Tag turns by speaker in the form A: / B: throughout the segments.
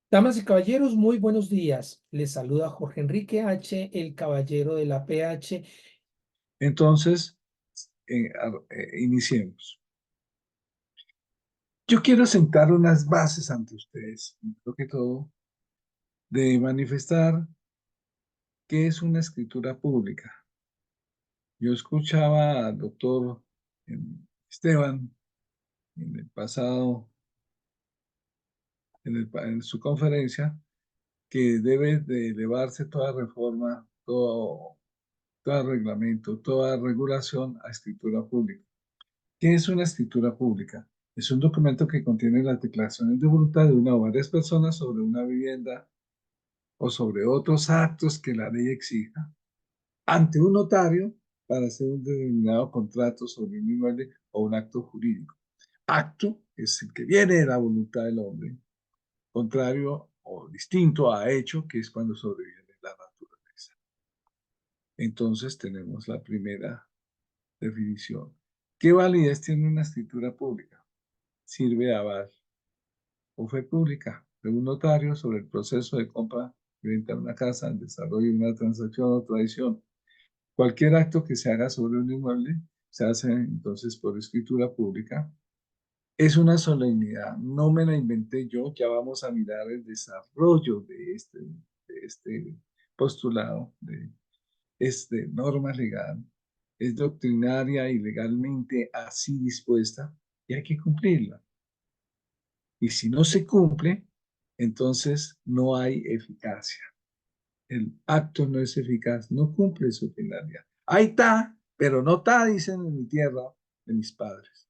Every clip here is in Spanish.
A: Damas y caballeros, muy buenos días. Les saluda Jorge Enrique H., el caballero de la PH.
B: Entonces, iniciemos. Yo quiero sentar unas bases ante ustedes, primero que todo, de manifestar qué es una escritura pública. Yo escuchaba al doctor Esteban en el pasado, en su conferencia, que debe de elevarse toda reforma, todo reglamento, toda regulación a escritura pública. ¿Qué es una escritura pública? Es un documento que contiene las declaraciones de voluntad de una o varias personas sobre una vivienda o sobre otros actos que la ley exija ante un notario para hacer un determinado contrato sobre un inmueble o un acto jurídico. Acto es el que viene de la voluntad del hombre, contrario o distinto a hecho, que es cuando sobreviene la naturaleza. Entonces tenemos la primera definición. ¿Qué validez tiene una escritura pública? Sirve de aval o fe pública de un notario sobre el proceso de compra y venta de una casa, el desarrollo de una transacción o tradición. Cualquier acto que se haga sobre un inmueble se hace entonces por escritura pública. Es una solemnidad, no me la inventé yo, ya vamos a mirar el desarrollo de este postulado, de esta norma legal. Es doctrinaria y legalmente así dispuesta y hay que cumplirla. Y si no se cumple, entonces no hay eficacia. El acto no es eficaz, no cumple su finalidad. Ahí está, pero no está, dicen en mi tierra de mis padres.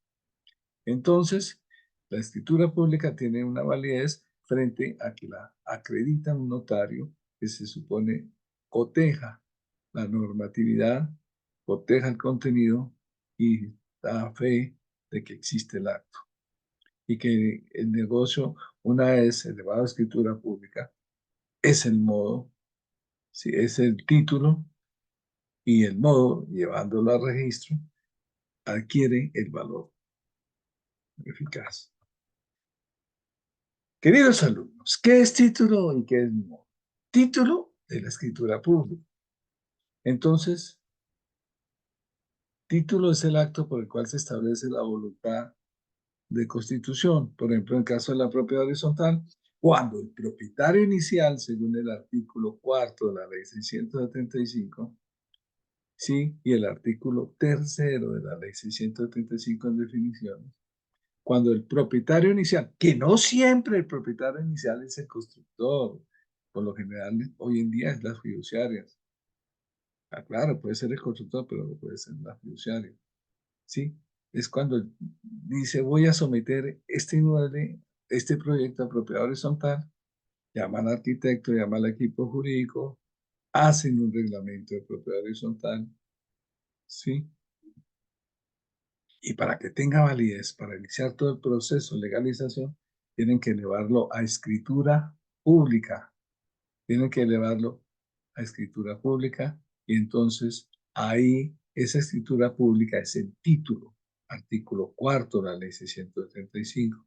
B: Entonces, la escritura pública tiene una validez frente a que la acredita un notario que se supone coteja la normatividad, coteja el contenido y da fe de que existe el acto y que el negocio, una vez elevado a escritura pública, es el modo, sí, es el título y el modo, llevándolo a registro, adquiere el valor eficaz. Queridos alumnos, ¿qué es título y qué es modo? Título de la escritura pública. Entonces, título es el acto por el cual se establece la voluntad de constitución. Por ejemplo, en el caso de la propiedad horizontal, cuando el propietario inicial, según el artículo cuarto de la ley 675, sí, y el artículo tercero de la ley 675 en definiciones, cuando el propietario inicial, que no siempre el propietario inicial es el constructor, por lo general hoy en día es las fiduciarias. Ah, claro, puede ser el constructor, pero puede ser la fiduciaria. ¿Sí? Es cuando dice voy a someter este inmueble, este proyecto a propiedad horizontal, llama al arquitecto, llama al equipo jurídico, hacen un reglamento de propiedad horizontal, ¿sí? Y para que tenga validez, para iniciar todo el proceso de legalización, tienen que elevarlo a escritura pública, tienen que elevarlo a escritura pública y entonces ahí esa escritura pública es el título, artículo cuarto de la ley 635.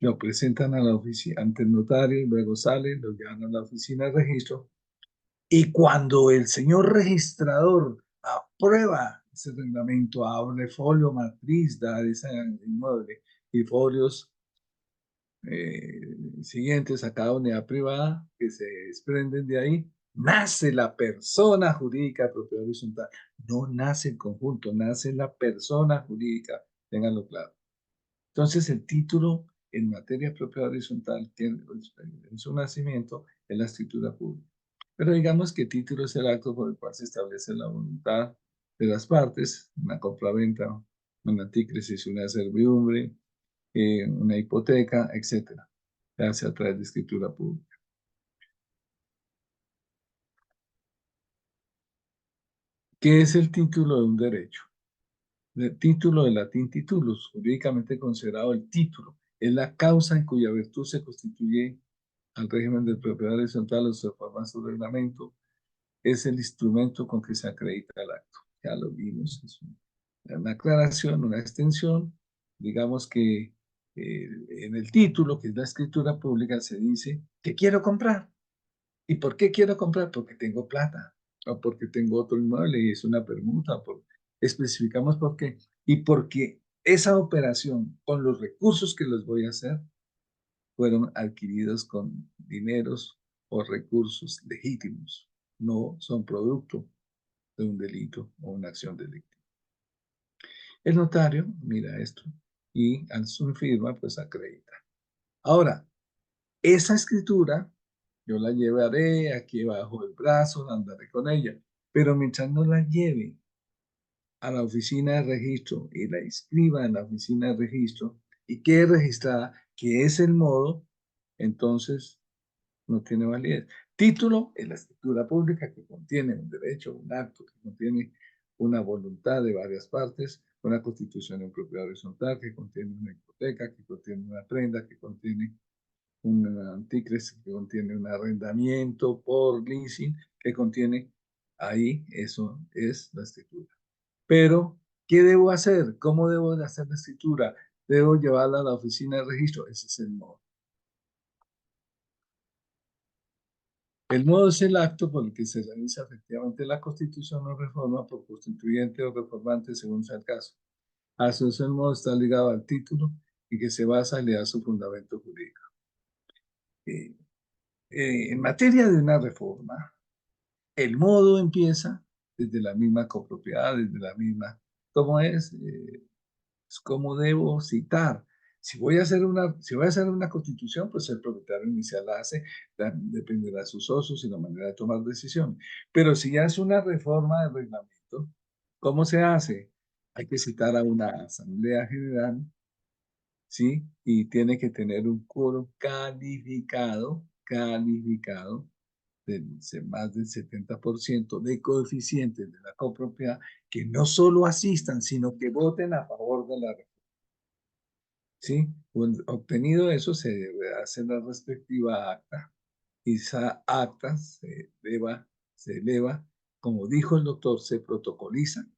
B: Lo presentan a la oficina ante el notario y luego sale, lo llevan a la oficina de registro y cuando el señor registrador aprueba ese reglamento, abre folio matriz de ese inmueble y folios siguientes a cada unidad privada que se desprenden de ahí, nace la persona jurídica de propiedad horizontal. No nace el conjunto, nace la persona jurídica, ténganlo claro. Entonces, el título en materia de propiedad horizontal tiene, en su nacimiento es la escritura pública. Pero digamos que título es el acto por el cual se establece la voluntad de las partes, una compraventa, una antícrisis, una servidumbre, una hipoteca, etcétera. Se hace a través de escritura pública. ¿Qué es el título de un derecho? El título de latín titulus, jurídicamente considerado el título, es la causa en cuya virtud se constituye al régimen de propiedad horizontal o se forma su reglamento, es el instrumento con que se acredita el acto. Ya lo vimos, es una aclaración, una extensión, digamos que en el título, que es la escritura pública, se dice que quiero comprar. ¿Y por qué quiero comprar? Porque tengo plata o porque tengo otro inmueble y es una permuta. Especificamos por qué. Y porque esa operación, con los recursos que los voy a hacer, fueron adquiridos con dineros o recursos legítimos. No son producto de un delito o una acción delictiva. El notario mira esto y al su firma, pues acredita. Ahora, esa escritura yo la llevaré aquí bajo el brazo, andaré con ella, pero mientras no la lleve a la oficina de registro y la inscriba en la oficina de registro y quede registrada, que es el modo, entonces no tiene validez. Título es la escritura pública que contiene un derecho, un acto, que contiene una voluntad de varias partes, una constitución en propiedad horizontal, que contiene una hipoteca, que contiene una prenda, que contiene un anticres, que contiene un arrendamiento por leasing, que contiene ahí, eso es la escritura. Pero, ¿qué debo hacer? ¿Cómo debo de hacer la escritura? ¿Debo llevarla a la oficina de registro? Ese es el modo. El modo es el acto por el que se realiza efectivamente la constitución o reforma por constituyente o reformante según sea el caso. A su el modo está ligado al título y que se basa y le da su fundamento jurídico. Eh, en materia de una reforma, el modo empieza desde la misma copropiedad, desde la misma, ¿cómo es? ¿Cómo debo citar? Si voy a hacer una constitución, pues el propietario inicial la hace, dependerá de sus socios y la manera de tomar decisiones. Pero si ya es una reforma del reglamento, ¿cómo se hace? Hay que citar a una asamblea general, ¿sí? Y tiene que tener un quórum calificado de más del 70% de coeficientes de la copropiedad que no solo asistan, sino que voten a favor de la reforma. ¿Sí? Obtenido eso, se debe hacer la respectiva acta y esa acta se eleva, como dijo el doctor, se protocoliza,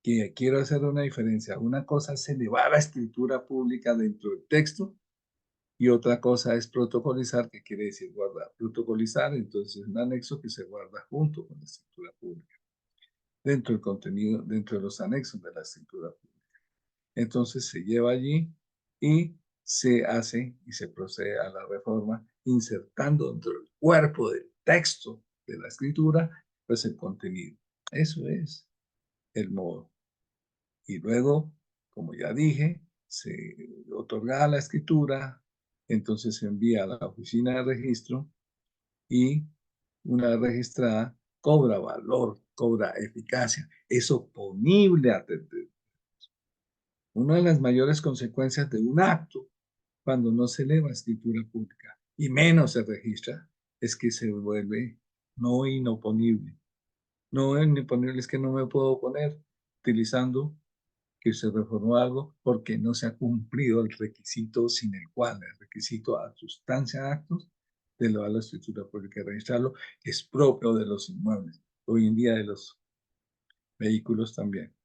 B: que quiero hacer una diferencia. Una cosa es elevar la escritura pública dentro del texto y otra cosa es protocolizar, que quiere decir guardar. Protocolizar, entonces, es un anexo que se guarda junto con la escritura pública, dentro del contenido, dentro de los anexos de la escritura pública. Entonces se lleva allí y se hace y se procede a la reforma, insertando dentro del cuerpo del texto de la escritura, pues el contenido. Eso es el modo. Y luego, como ya dije, se otorga la escritura, entonces se envía a la oficina de registro y una vez registrada cobra valor, cobra eficacia, es oponible a una de las mayores consecuencias de un acto cuando no se eleva a escritura pública y menos se registra es que se vuelve no inoponible. No inoponible es que no me puedo oponer utilizando que se reformó algo porque no se ha cumplido el requisito sin el cual el requisito a sustancia de actos de elevar la escritura pública y registrarlo es propio de los inmuebles, hoy en día de los vehículos también.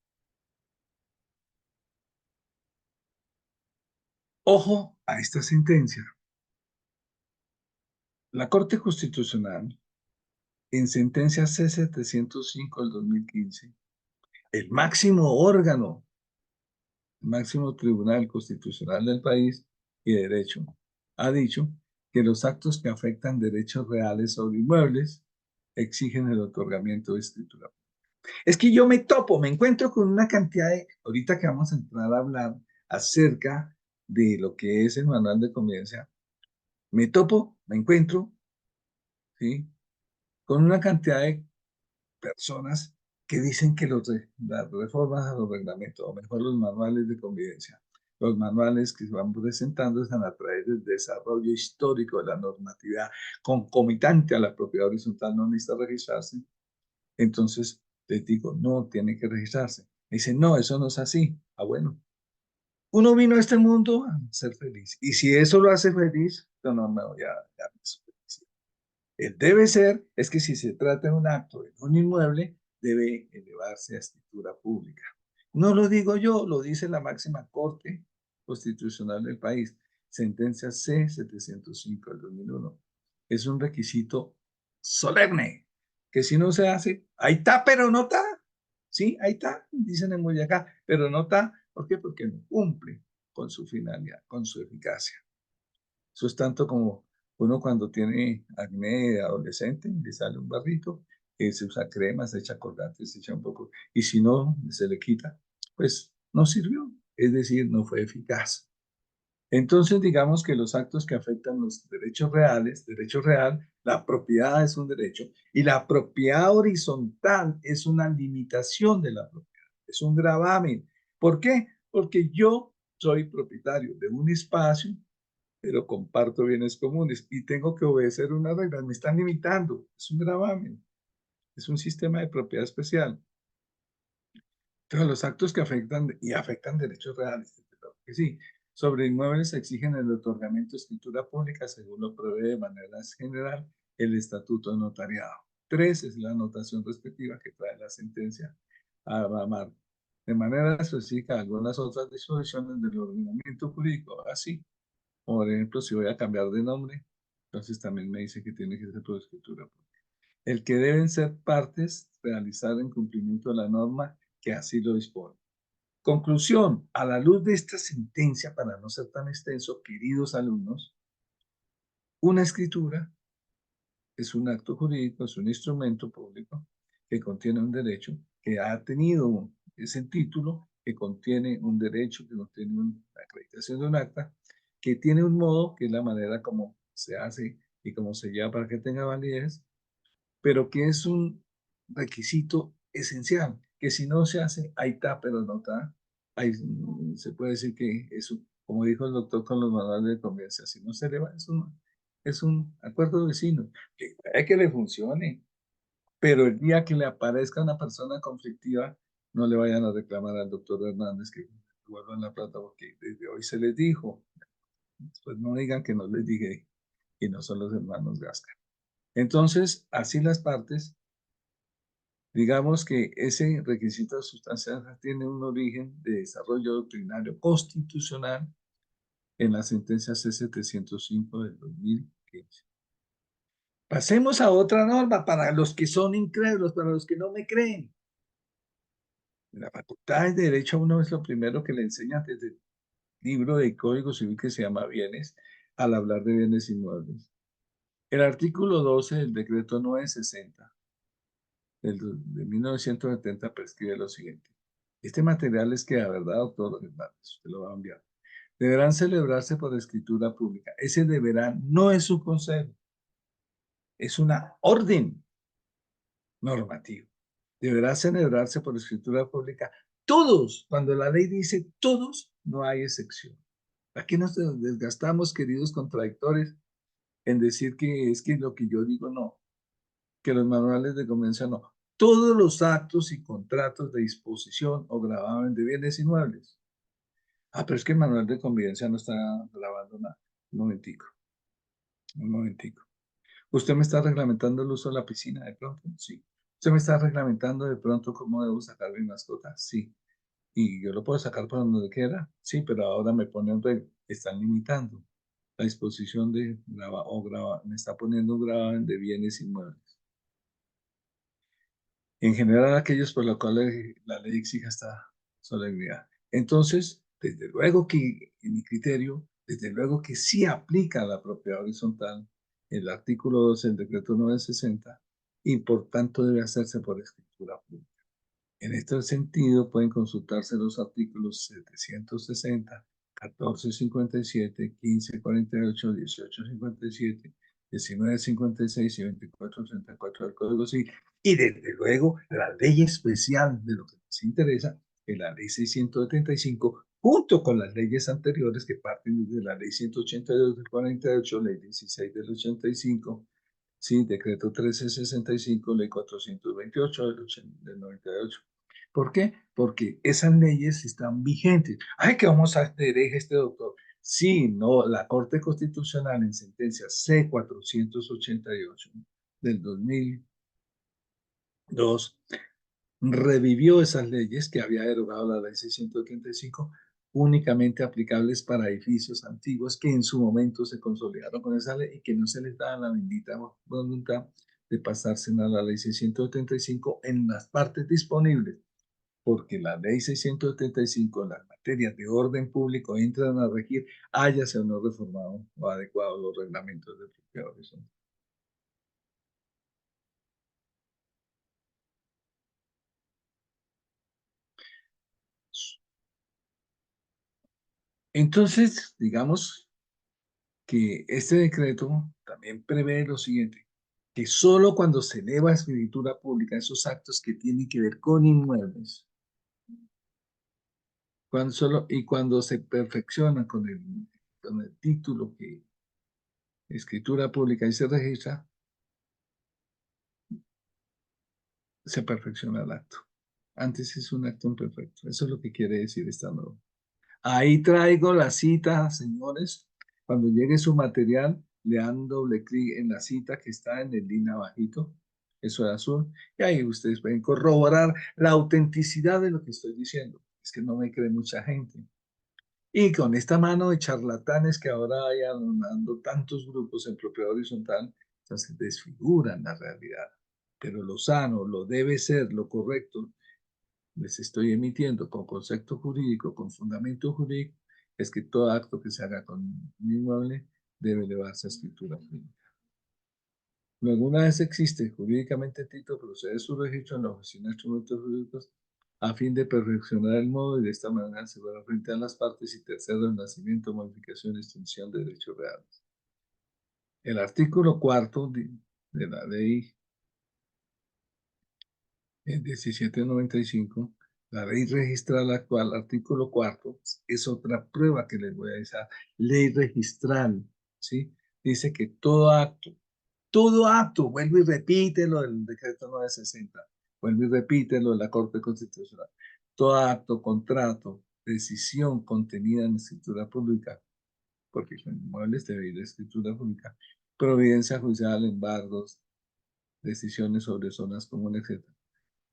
B: Ojo a esta sentencia. La Corte Constitucional, en sentencia C-705 del 2015, el máximo órgano, el máximo tribunal constitucional del país y de derecho, ha dicho que los actos que afectan derechos reales sobre inmuebles exigen el otorgamiento de escritura. Es que yo me encuentro con una cantidad de, ahorita que vamos a entrar a hablar acerca de lo que es el manual de convivencia, me encuentro, ¿sí? Con una cantidad de personas que dicen que las reformas a los reglamentos, o mejor los manuales de convivencia, los manuales que se van presentando están a través del desarrollo histórico de la normatividad concomitante a la propiedad horizontal, no necesita registrarse. Entonces les digo, no, tiene que registrarse. Me dicen, no, eso no es así. Ah, bueno. Uno vino a este mundo a ser feliz. Y si eso lo hace feliz, no, ya me suficiente. El debe ser es que si se trata de un acto en un inmueble, debe elevarse a escritura pública. No lo digo yo, lo dice la máxima corte constitucional del país, sentencia C-705 del 2001. Es un requisito solemne, que si no se hace, ahí está, pero no está. Sí, ahí está, dicen en Boyacá, pero no está. ¿Por qué? Porque no cumple con su finalidad, con su eficacia. Eso es tanto como uno cuando tiene acné de adolescente, le sale un barrito, que se usa crema, se echa colgate, se echa un poco, y si no se le quita, pues no sirvió, es decir, no fue eficaz. Entonces, digamos que los actos que afectan los derechos reales, derecho real, la propiedad es un derecho, y la propiedad horizontal es una limitación de la propiedad, es un gravamen. ¿Por qué? Porque yo soy propietario de un espacio, pero comparto bienes comunes y tengo que obedecer unas reglas, me están limitando, es un gravamen, es un sistema de propiedad especial. Entonces, los actos que afectan y afectan derechos reales, que sí, sobre inmuebles exigen el otorgamiento de escritura pública según lo prevé de manera general el estatuto de notariado. 3 es la anotación respectiva que trae la sentencia a Amar. De manera específica, algunas otras disposiciones del ordenamiento jurídico, así. Por ejemplo, si voy a cambiar de nombre, entonces también me dice que tiene que ser por escritura pública. El que deben ser partes realizar en cumplimiento de la norma que así lo dispone. Conclusión, a la luz de esta sentencia, para no ser tan extenso, queridos alumnos, una escritura es un acto jurídico, es un instrumento público que contiene un derecho, que ha tenido ese título, que contiene un derecho, que contiene una acreditación de un acta, que tiene un modo, que es la manera como se hace y cómo se lleva para que tenga validez, pero que es un requisito esencial, que si no se hace, ahí está, pero no está. Ahí se puede decir que eso, como dijo el doctor con los manuales de convivencia, si no se eleva, es un acuerdo de vecinos, que puede que le funcione, pero el día que le aparezca una persona conflictiva, no le vayan a reclamar al doctor Hernández que devuelvan la plata, porque desde hoy se les dijo. Después no digan que no les dije y no son los hermanos Gasca. Entonces, así las partes, digamos que ese requisito sustancial tiene un origen de desarrollo doctrinario constitucional en la sentencia C-705 del 2015. Pasemos a otra norma para los que son incrédulos, para los que no me creen. La facultad de Derecho a uno es lo primero que le enseñan desde el libro de Código Civil que se llama Bienes, al hablar de bienes inmuebles. El artículo 12 del decreto 960 de 1970 prescribe lo siguiente. Este material es que, la verdad, doctor Hernández, usted lo va a enviar. Deberán celebrarse por escritura pública. Ese deberán no es un consejo, es una orden normativa. Deberá celebrarse por escritura pública. Todos, cuando la ley dice todos, no hay excepción. Aquí nos desgastamos, queridos contradictores, en decir que es que lo que yo digo no, que los manuales de conveniencia no. Todos los actos y contratos de disposición o gravamen de bienes inmuebles. Ah, pero es que el manual de convivencia no está grabando nada. Un momentico, un momentico. ¿Usted me está reglamentando el uso de la piscina de pronto? Sí. ¿Usted me está reglamentando de pronto cómo debo sacar mi mascota? Sí. ¿Y yo lo puedo sacar por donde quiera? Sí, pero ahora me ponen regla. Están limitando la disposición de me está poniendo un gravamen de bienes inmuebles. En general, aquellos por los cuales la ley exige esta solemnidad. Entonces, desde luego que, en mi criterio, desde luego que sí aplica la propiedad horizontal el artículo 12 del decreto 960 y por tanto debe hacerse por escritura pública. En este sentido, pueden consultarse los artículos 760, 1457, 1548, 1857, 1956 y 2434 del Código Civil. Y desde luego, la ley especial de lo que nos interesa, que es la ley 675, junto con las leyes anteriores que parten desde la ley 182 del 48, ley 16 del 85, sí, decreto 1365, ley 428 del 98. ¿Por qué? Porque esas leyes están vigentes. Ay, ¿qué vamos a hacer este doctor? Sí, no, la Corte Constitucional en sentencia C-488 del 2002 revivió esas leyes que había derogado la ley 635 únicamente aplicables para edificios antiguos que en su momento se consolidaron con esa ley y que no se les daba la bendita voluntad de pasarse a la ley 675 en las partes disponibles, porque la ley 675 en las materias de orden público entran a regir, háyase o no reformado o adecuado los reglamentos de propiedad horizontal. Entonces, digamos que este decreto también prevé lo siguiente, que solo cuando se eleva a escritura pública esos actos que tienen que ver con inmuebles, cuando se perfecciona con el título que escritura pública y se registra, se perfecciona el acto. Antes es un acto imperfecto. Eso es lo que quiere decir esta norma. Ahí traigo la cita, señores. Cuando llegue su material, le dan doble clic en la cita que está en el link abajito, eso de azul, y ahí ustedes pueden corroborar la autenticidad de lo que estoy diciendo. Es que no me cree mucha gente. Y con esta mano de charlatanes que ahora hay dando tantos grupos en propiedad horizontal, entonces desfiguran la realidad. Pero lo sano, lo debe ser, lo correcto, les estoy emitiendo con concepto jurídico, con fundamento jurídico, es que todo acto que se haga con un inmueble debe elevarse a escritura pública. Luego, una vez existe jurídicamente el título, procede su registro en la Oficina de Instrumentos Jurídicos a fin de perfeccionar el modo y de esta manera asegurar frente a las partes y tercero el nacimiento, modificación y extinción de derechos reales. El artículo cuarto de la ley 1795, la ley registral actual, artículo cuarto, es otra prueba que les voy a decir. Ley registral, ¿sí? Dice que todo acto, vuelvo y repítelo del decreto 960, vuelvo y repítelo de la Corte Constitucional, todo acto, contrato, decisión contenida en escritura pública, porque con inmuebles debe ir a escritura pública, providencia judicial, embargos, decisiones sobre zonas comunes, etc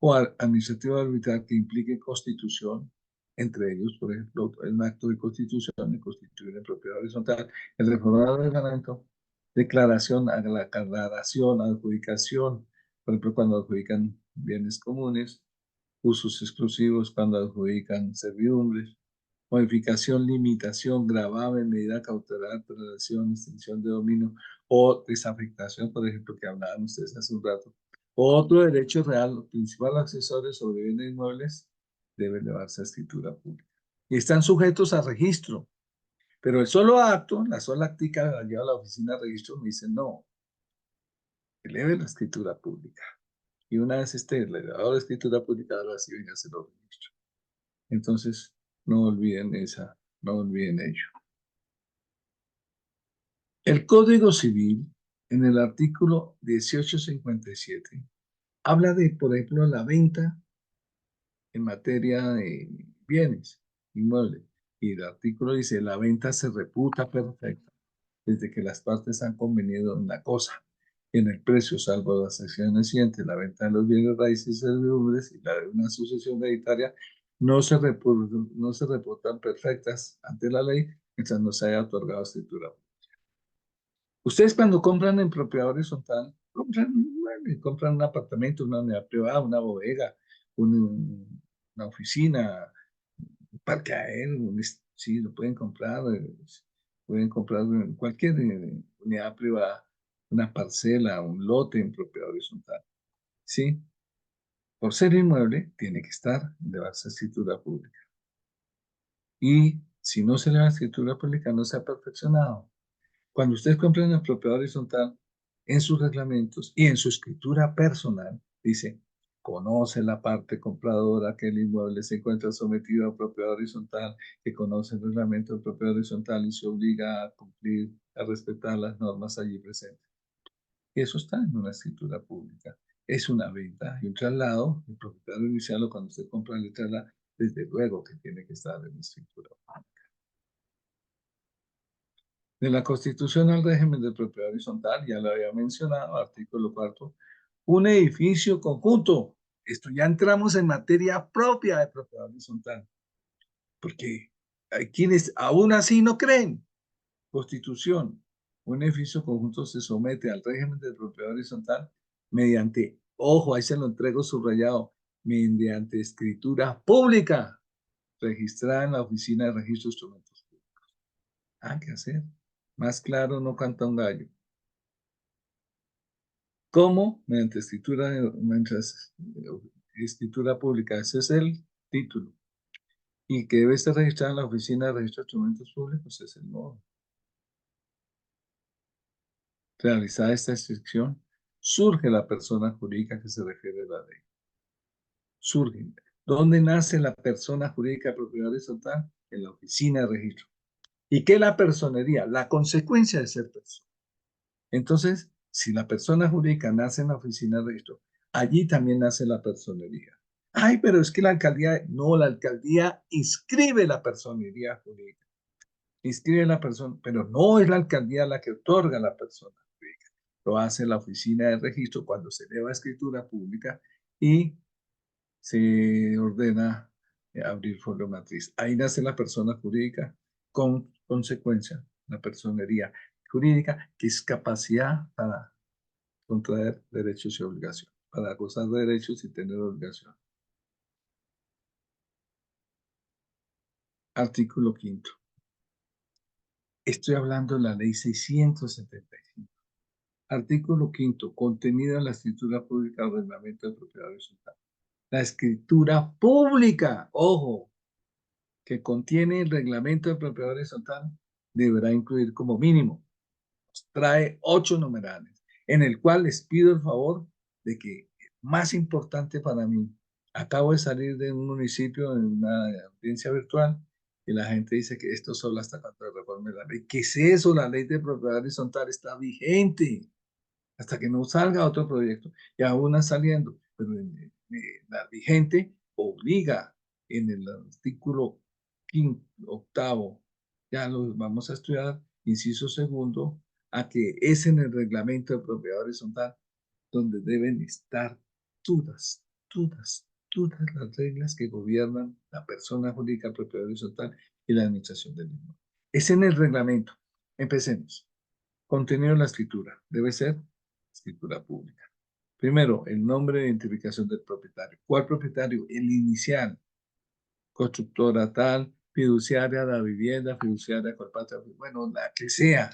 B: o administrativo arbitral que implique constitución, entre ellos, por ejemplo, el acto de constitución, de constituir en propiedad horizontal, el reformar el reglamento, declaración, aclaración, adjudicación, por ejemplo, cuando adjudican bienes comunes, usos exclusivos, cuando adjudican servidumbres, modificación, limitación, gravamen, medida cautelar, traslación, extinción de dominio o desafectación, por ejemplo, que hablaban ustedes hace un rato. Otro derecho real, principal accesorio sobre bienes inmuebles, debe elevarse a escritura pública. Y están sujetos a registro, pero el solo acto, la sola actica la lleva a la oficina de registro, me dicen no, eleve la escritura pública. Y una vez esté elevado la escritura pública, ahora sí venga a hacer los registros. Entonces, no olviden no olviden ello. El Código Civil, en el artículo 1857, habla de, por ejemplo, la venta en materia de bienes inmuebles. Y el artículo dice, la venta se reputa perfecta desde que las partes han convenido en la cosa, en el precio, salvo las acciones siguientes, la venta de los bienes raíces y servidumbres y la de una sucesión hereditaria, no se reputan perfectas ante la ley mientras no se haya otorgado escritura. Ustedes cuando compran en propiedad horizontal, compran un apartamento, una unidad privada, una bodega, una oficina, un parqueadero, sí, lo pueden comprar en cualquier unidad privada, una parcela, un lote en propiedad horizontal, ¿sí? Por ser inmueble, tiene que estar de base escritura pública. Y si no se le da escritura pública, no se ha perfeccionado. Cuando ustedes compran en propiedad horizontal, en sus reglamentos y en su escritura personal, dice, conoce la parte compradora que el inmueble se encuentra sometido a propiedad horizontal, que conoce el reglamento de propiedad horizontal y se obliga a cumplir, a respetar las normas allí presentes. Y eso está en una escritura pública. Es una venta y un traslado, el propietario inicial o cuando usted compra el traslado, desde luego que tiene que estar en la escritura pública. De la Constitución al régimen de propiedad horizontal, ya lo había mencionado, artículo cuarto, un edificio conjunto. Esto ya entramos en materia propia de propiedad horizontal. ¿Por qué? Hay quienes aún así no creen. Constitución. Un edificio conjunto se somete al régimen de propiedad horizontal mediante, ojo, ahí se lo entrego subrayado, mediante escritura pública registrada en la Oficina de Registro de Instrumentos Públicos. Ah, ¿qué hacer? Más claro no canta un gallo. ¿Cómo? Mientras escritura pública. Ese es el título. Y que debe estar registrada en la Oficina de Registro de Instrumentos Públicos es el modo. Realizada esta inscripción, surge la persona jurídica que se refiere a la ley. Surge. ¿Dónde nace la persona jurídica de propiedad horizontal? En la Oficina de Registro. ¿Y qué es la personería? La consecuencia de ser persona. Entonces, si la persona jurídica nace en la Oficina de Registro, allí también nace la personería. Ay, pero es que la alcaldía, no, la alcaldía inscribe la personería jurídica. Inscribe la persona, pero no es la alcaldía la que otorga la persona jurídica. Lo hace la Oficina de Registro cuando se eleva a escritura pública y se ordena abrir folio matriz. Ahí nace la persona jurídica con consecuencia, la personería jurídica, que es capacidad para contraer derechos y obligaciones, para gozar de derechos y tener obligaciones. Artículo quinto. Estoy hablando de la ley 675. Artículo quinto. Contenido en la escritura pública o reglamento de propiedad horizontal. La escritura pública, ojo, que contiene el reglamento de propiedad horizontal deberá incluir como mínimo, trae 8 numerales, en el cual les pido el favor de que, más importante para mí, acabo de salir de un municipio en una audiencia virtual y la gente dice que esto solo hasta cuando se reforme la ley. ¿Qué es eso? La ley de propiedad horizontal está vigente hasta que no salga otro proyecto y aún saliendo, pero la vigente obliga en el artículo quinto, octavo, ya lo vamos a estudiar, inciso segundo, a que es en el reglamento de propiedad horizontal donde deben estar todas las reglas que gobiernan la persona jurídica propiedad horizontal y la administración del mismo. Es en el reglamento. Empecemos. Contenido de la escritura. Debe ser escritura pública. Primero, el nombre de identificación del propietario. ¿Cuál propietario? El inicial. Constructora tal, fiduciaria de la vivienda, fiduciaria colpatria, bueno, la que sea.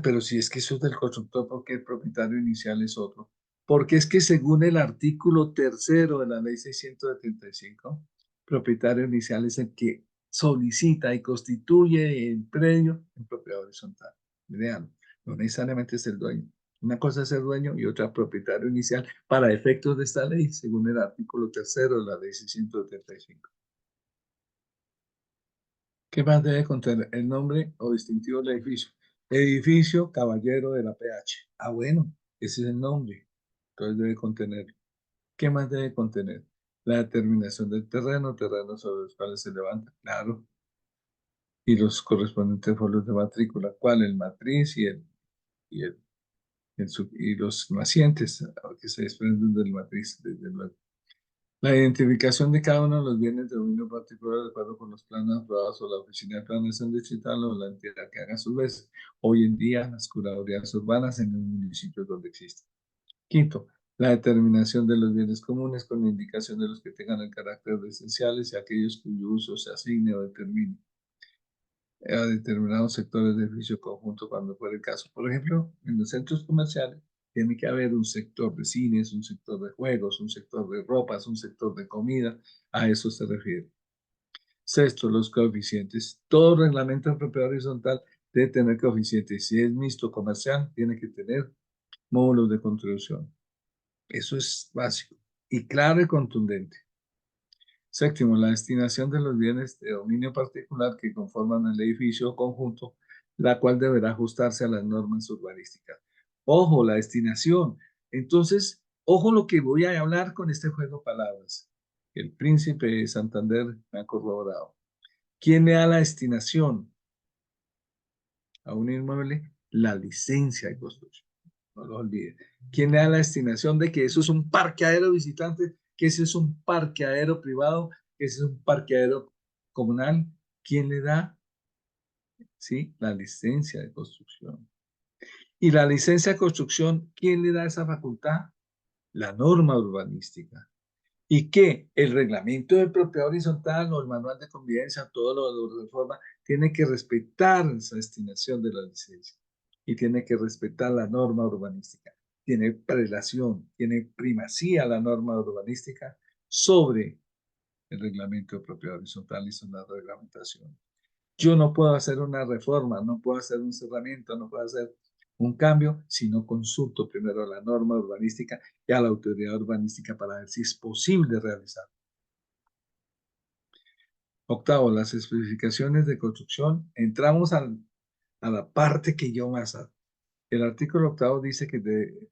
B: Pero si es que eso es del constructor, ¿por qué el propietario inicial es otro? Porque es que según el artículo tercero de la ley 675, propietario inicial es el que solicita y constituye el predio en propiedad horizontal. Vean, no necesariamente es el dueño. Una cosa es el dueño y otra propietario inicial para efectos de esta ley, según el artículo tercero de la ley 675. ¿Qué más debe contener? El nombre o distintivo del edificio. Edificio Caballero de la PH. Ah, bueno, ese es el nombre. Entonces debe contener. ¿Qué más debe contener? La determinación del terreno, terrenos sobre los cuales se levanta, claro. Y los correspondientes folios de matrícula. ¿Cuál? El matriz y, y los nacientes que se desprenden del matriz, desde luego. La identificación de cada uno de los bienes de dominio particular de acuerdo con los planes aprobados por la Oficina de Planeación Digital o la entidad que haga sus veces. Hoy en día, las curadurías urbanas en los municipios donde existen. Quinto, la determinación de los bienes comunes con la indicación de los que tengan el carácter de esenciales y aquellos cuyo uso se asigne o determine a determinados sectores de edificio conjunto cuando fuera el caso. Por ejemplo, en los centros comerciales tiene que haber un sector de cines, un sector de juegos, un sector de ropas, un sector de comida. A eso se refiere. Sexto, los coeficientes. Todo reglamento de propiedad horizontal debe tener coeficientes. Si es mixto comercial, tiene que tener módulos de contribución. Eso es básico y claro y contundente. Séptimo, la destinación de los bienes de dominio particular que conforman el edificio o conjunto, la cual deberá ajustarse a las normas urbanísticas. Ojo, la destinación. Entonces, ojo lo que voy a hablar con este juego de palabras. El príncipe de Santander me ha corroborado. ¿Quién le da la destinación a un inmueble? La licencia de construcción. No lo olvide. ¿Quién le da la destinación de que eso es un parqueadero visitante, que ese es un parqueadero privado, que ese es un parqueadero comunal, ¿quién le da? ¿Sí? La licencia de construcción. Y la licencia de construcción, ¿quién le da esa facultad? La norma urbanística. Y que el reglamento de propiedad horizontal o el manual de convivencia, todo lo de reforma, tiene que respetar esa destinación de la licencia y tiene que respetar la norma urbanística. Tiene prelación, tiene primacía la norma urbanística sobre el reglamento de propiedad horizontal y sobre la reglamentación. Yo no puedo hacer una reforma, no puedo hacer un cerramiento, no puedo hacer un cambio si no consulto primero a la norma urbanística y a la autoridad urbanística para ver si es posible realizar. Octavo, las especificaciones de construcción. Entramos a la parte que yo más hago. El artículo octavo dice que,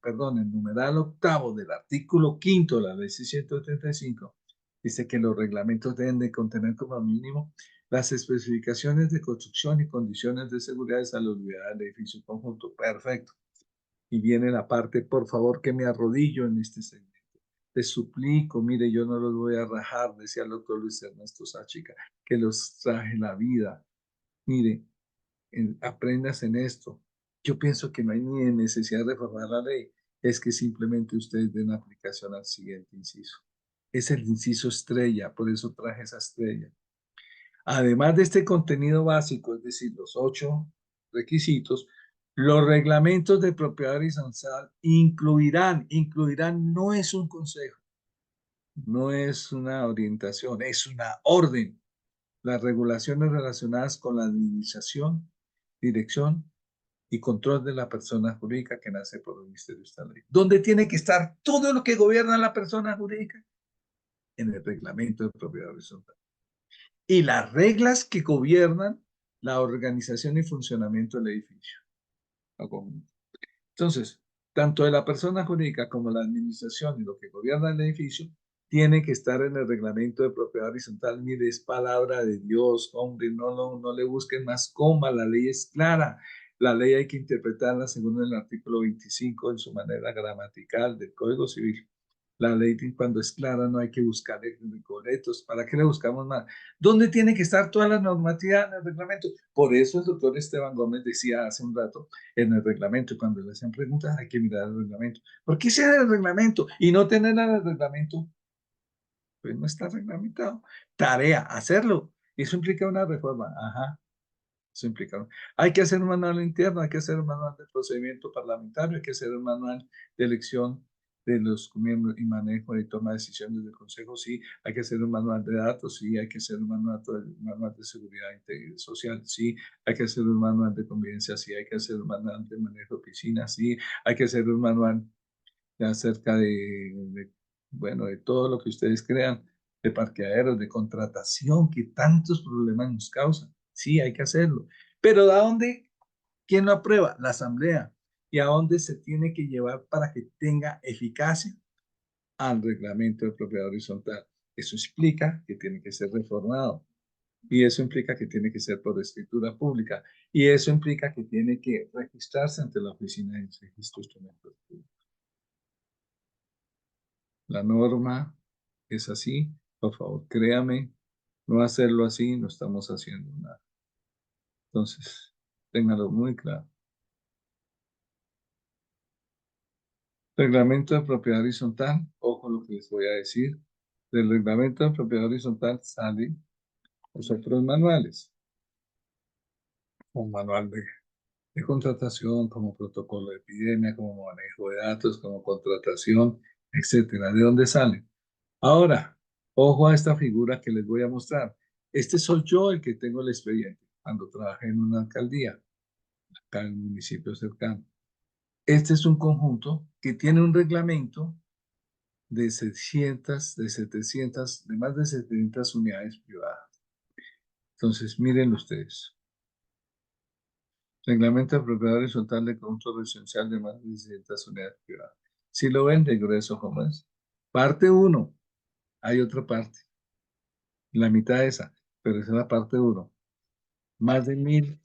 B: perdón, el numeral octavo del artículo quinto de la ley 635 dice que los reglamentos deben de contener como mínimo las especificaciones de construcción y condiciones de seguridad y salubridad del edificio conjunto. Perfecto. Y viene la parte, por favor, que me arrodillo en este segmento. Te suplico, mire, yo no los voy a rajar, decía el doctor Luis Ernesto Sáchica, que los traje la vida. Mire, aprendas en esto. Yo pienso que no hay ni necesidad de reformar la ley, es que simplemente ustedes den aplicación al siguiente inciso. Es el inciso estrella, por eso traje esa estrella. Además de este contenido básico, es decir, los 8 requisitos, los reglamentos de propiedad horizontal incluirán, no es un consejo, no es una orientación, es una orden. Las regulaciones relacionadas con la administración, dirección y control de la persona jurídica que nace por el Ministerio de esta ley. ¿Dónde tiene que estar todo lo que gobierna la persona jurídica? En el reglamento de propiedad horizontal. Y las reglas que gobiernan la organización y funcionamiento del edificio. Entonces, tanto de la persona jurídica como la administración y lo que gobierna el edificio tiene que estar en el reglamento de propiedad horizontal. Mire, es palabra de Dios, hombre, no le busquen más coma, la ley es clara. La ley hay que interpretarla según el artículo 25 en su manera gramatical del Código Civil. La ley cuando es clara no hay que buscarle recoletos. ¿Para qué le buscamos más? ¿Dónde tiene que estar toda la normativa en el reglamento? Por eso el doctor Esteban Gómez decía hace un rato en el reglamento, cuando le hacen preguntas hay que mirar el reglamento. ¿Por qué sea el reglamento y no tener en el reglamento? Pues no está reglamentado. Tarea, hacerlo. Eso implica una reforma. Ajá. Eso implica. Hay que hacer un manual interno, hay que hacer un manual de procedimiento parlamentario, hay que hacer un manual de elección de los miembros y manejo y toma de decisiones del Consejo, sí, hay que hacer un manual de datos, sí, hay que hacer un manual de seguridad social, sí, hay que hacer un manual de convivencia, sí, hay que hacer un manual de manejo de piscinas, sí, hay que hacer un manual acerca bueno, de todo lo que ustedes crean, de parqueaderos, de contratación, que tantos problemas nos causan. Sí, hay que hacerlo. Pero ¿a dónde? ¿Quién lo aprueba? La Asamblea. ¿Y a dónde se tiene que llevar para que tenga eficacia? Al reglamento de propiedad horizontal. Eso implica que tiene que ser reformado. Y eso implica que tiene que ser por escritura pública. Y eso implica que tiene que registrarse ante la Oficina de Registro de Instrumentos Públicos. La norma es así. Por favor, créame, no hacerlo así, no estamos haciendo nada. Entonces, ténganlo muy claro. Reglamento de propiedad horizontal, ojo lo que les voy a decir. Del reglamento de propiedad horizontal salen los otros manuales. Un manual de contratación, como protocolo de epidemia, como manejo de datos, como contratación, etcétera. ¿De dónde salen? Ahora, ojo a esta figura que les voy a mostrar. Este soy yo el que tengo el expediente cuando trabajé en una alcaldía, acá en el municipio cercano. Este es un conjunto que tiene un reglamento de 600, de 700, de más de 700 unidades privadas. Entonces, miren ustedes. Reglamento de propiedad horizontal de conjunto residencial de más de 600 unidades privadas. Si lo ven de grueso, ¿cómo es? Parte uno. Hay otra parte. La mitad de esa, pero esa es la parte uno. Más de 1000,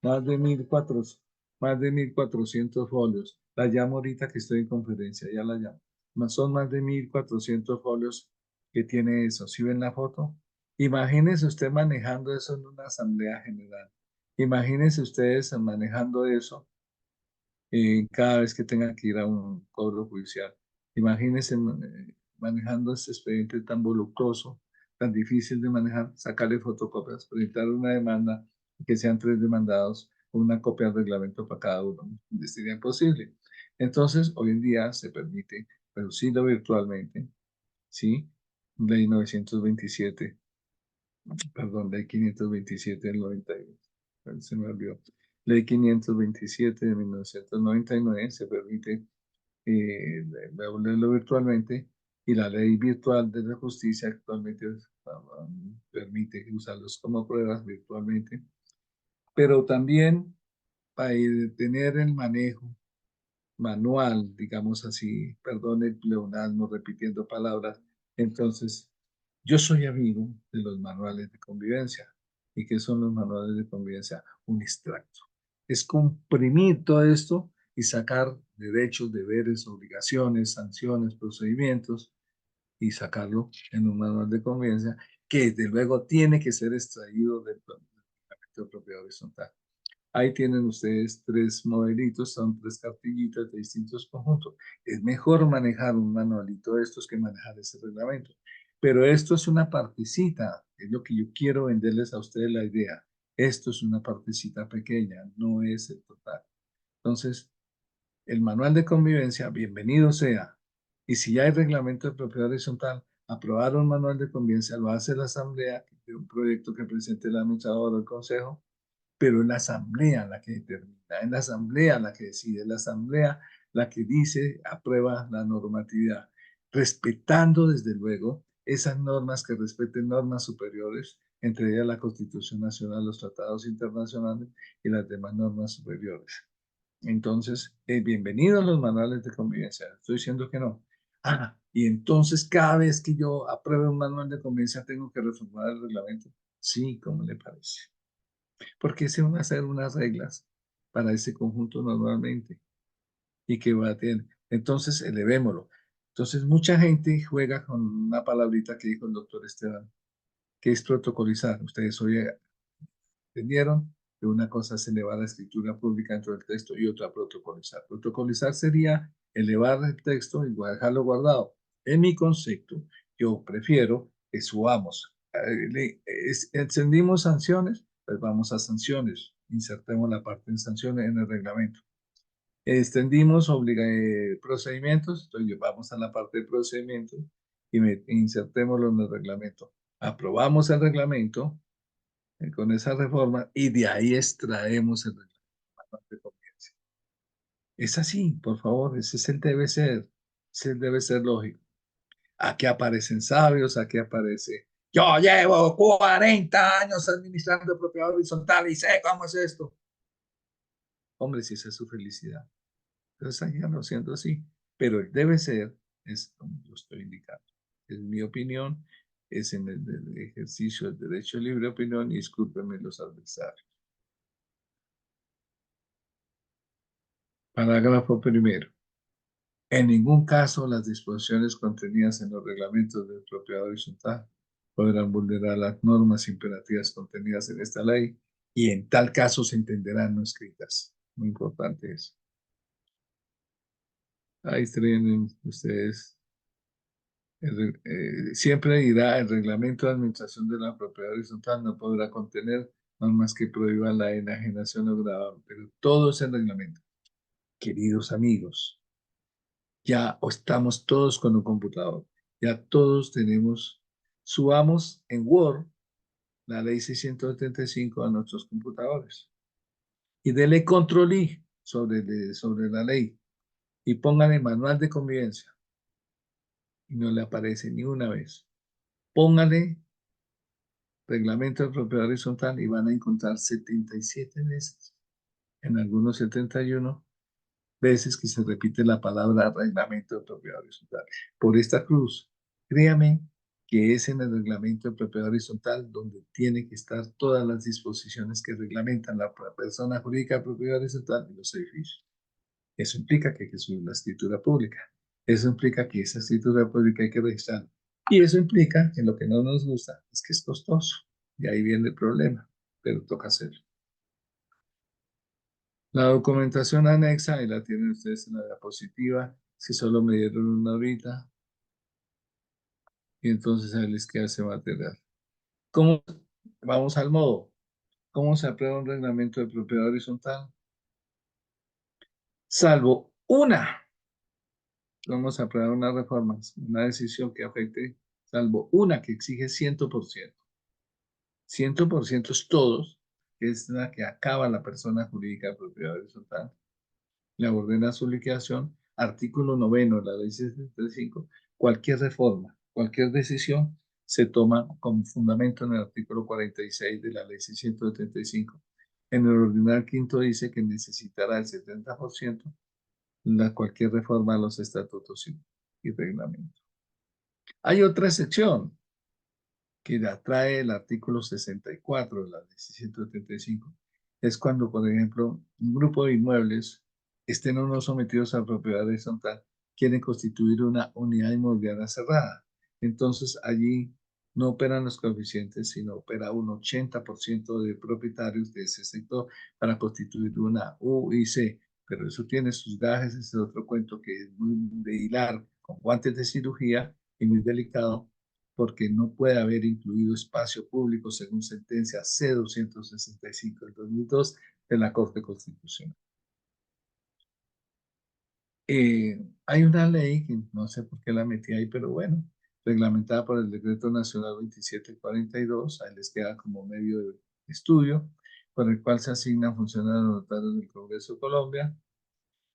B: más de 1400, más de 1400 folios. La llamo ahorita que estoy en conferencia, ya la llamo. Son más de 1400 folios que tiene eso. ¿Sí ven la foto? Imagínense usted manejando eso en una asamblea general. Imagínense ustedes manejando eso cada vez que tengan que ir a un cobro judicial. Imagínense manejando ese expediente tan voluptuoso, tan difícil de manejar, sacarle fotocopias, presentar una demanda, que sean 3 demandados, una copia del reglamento para cada uno. Sería imposible. Entonces, hoy en día se permite reducirlo virtualmente, ¿sí? Ley 927, perdón, ley 527 del 92, se me olvidó. Ley 527 de 1999 se permite leerlo virtualmente, y la ley virtual de la justicia actualmente permite usarlos como pruebas virtualmente, pero también para tener el manejo manual, digamos así, perdón el pleonasmo repitiendo palabras. Entonces, yo soy amigo de los manuales de convivencia. ¿Y qué son los manuales de convivencia? Un extracto. Es comprimir todo esto y sacar derechos, deberes, obligaciones, sanciones, procedimientos, y sacarlo en un manual de convivencia que desde luego tiene que ser extraído del reglamento de propiedad horizontal. Ahí tienen ustedes 3 modelitos, son 3 cartillitas de distintos conjuntos. Es mejor manejar un manualito de estos que manejar ese reglamento. Pero esto es una partecita, es lo que yo quiero venderles a ustedes la idea. Esto es una partecita pequeña, no es el total. Entonces, el manual de convivencia, bienvenido sea. Y si ya hay reglamento de propiedad horizontal, aprobar un manual de convivencia lo hace la asamblea de un proyecto que presente el administrador o el consejo, pero es la asamblea la que determina, es la asamblea la que decide, es la asamblea la que dice, aprueba la normatividad, respetando desde luego esas normas que respeten normas superiores, entre ellas la Constitución Nacional, los tratados internacionales y las demás normas superiores. Entonces, bienvenidos los manuales de convivencia, estoy diciendo que no. Y entonces cada vez que yo apruebe un manual de convivencia tengo que reformar el reglamento. Sí, ¿cómo le parece? Porque se van a hacer unas reglas para ese conjunto normalmente y que va a tener. Entonces, elevémoslo. Entonces, mucha gente juega con una palabrita que dijo el doctor Esteban, que es protocolizar. Ustedes hoy entendieron que una cosa es elevar la escritura pública dentro del texto y otra protocolizar. Protocolizar sería elevar el texto y dejarlo guardado. En mi concepto, yo prefiero que subamos. Encendimos sanciones, pues vamos a sanciones. Insertemos la parte en sanciones en el reglamento. Extendimos procedimientos, entonces vamos a la parte de procedimientos y insertémoslo en el reglamento. Aprobamos el reglamento con esa reforma y de ahí extraemos el reglamento de convivencia. Es así, por favor, ese es el debe ser, ese debe ser lógico. Aquí aparecen sabios, aquí aparece, yo llevo 40 años administrando propiedad horizontal y sé cómo es esto. Hombre, si esa es su felicidad. Entonces, háganlo siendo así. Pero el debe ser es como yo estoy indicando. Es mi opinión, es en el ejercicio del derecho a libre opinión y discúlpenme los adversarios. Parágrafo primero. En ningún caso las disposiciones contenidas en los reglamentos de propiedad horizontal podrán vulnerar las normas imperativas contenidas en esta ley y en tal caso se entenderán no escritas. Muy importante eso. Ahí tienen ustedes. Siempre dirá el reglamento de administración de la propiedad horizontal no podrá contener normas que prohíban la enajenación o gravamen, pero todo es el reglamento. Queridos amigos, ya estamos todos con un computador, ya todos tenemos, subamos en Word la ley 675 a nuestros computadores y dele control I sobre la ley y póngale manual de convivencia y no le aparece ni una vez. Póngale reglamento de propiedad horizontal y van a encontrar 77 veces, en algunos 71 veces que se repite la palabra reglamento de propiedad horizontal. Por esta cruz, créame que es en el reglamento de propiedad horizontal donde tiene que estar todas las disposiciones que reglamentan la persona jurídica de propiedad horizontal y los edificios. Eso implica que hay que subir la escritura pública. Eso implica que esa escritura pública hay que registrar. Y eso implica que lo que no nos gusta es que es costoso. Y ahí viene el problema, pero toca hacerlo. La documentación anexa, ahí la tienen ustedes en la diapositiva, si solo me dieron una horita, y entonces ahí les queda ese material. ¿Cómo? Vamos al modo. ¿Cómo se aprueba un reglamento de propiedad horizontal? Salvo una, vamos a aprobar una reforma, una decisión que afecte, salvo una que exige 100%. 100% es todos, que es la que acaba la persona jurídica de propiedad horizontal. Le ordena su liquidación, artículo 9 de la ley 635, cualquier reforma, cualquier decisión se toma como fundamento en el artículo 46 de la ley 675. En el ordinal quinto dice que necesitará el 70% cualquier reforma a los estatutos y reglamentos. Hay otra excepción que la trae el artículo 64 de la ley 675. Es cuando, por ejemplo, un grupo de inmuebles estén o no sometidos a propiedad horizontal, quieren constituir una unidad inmobiliaria cerrada. Entonces, allí no operan los coeficientes, sino opera un 80% de propietarios de ese sector para constituir una UIC. Pero eso tiene sus gajes, ese es otro cuento que es muy de hilar con guantes de cirugía y muy delicado, porque no puede haber incluido espacio público según sentencia C-265 del 2002 de la Corte Constitucional. Hay una ley que no sé por qué la metí ahí, pero bueno, reglamentada por el Decreto Nacional 2742, ahí les queda como medio de estudio, por el cual se asignan funciones a los notarios del Congreso de Colombia.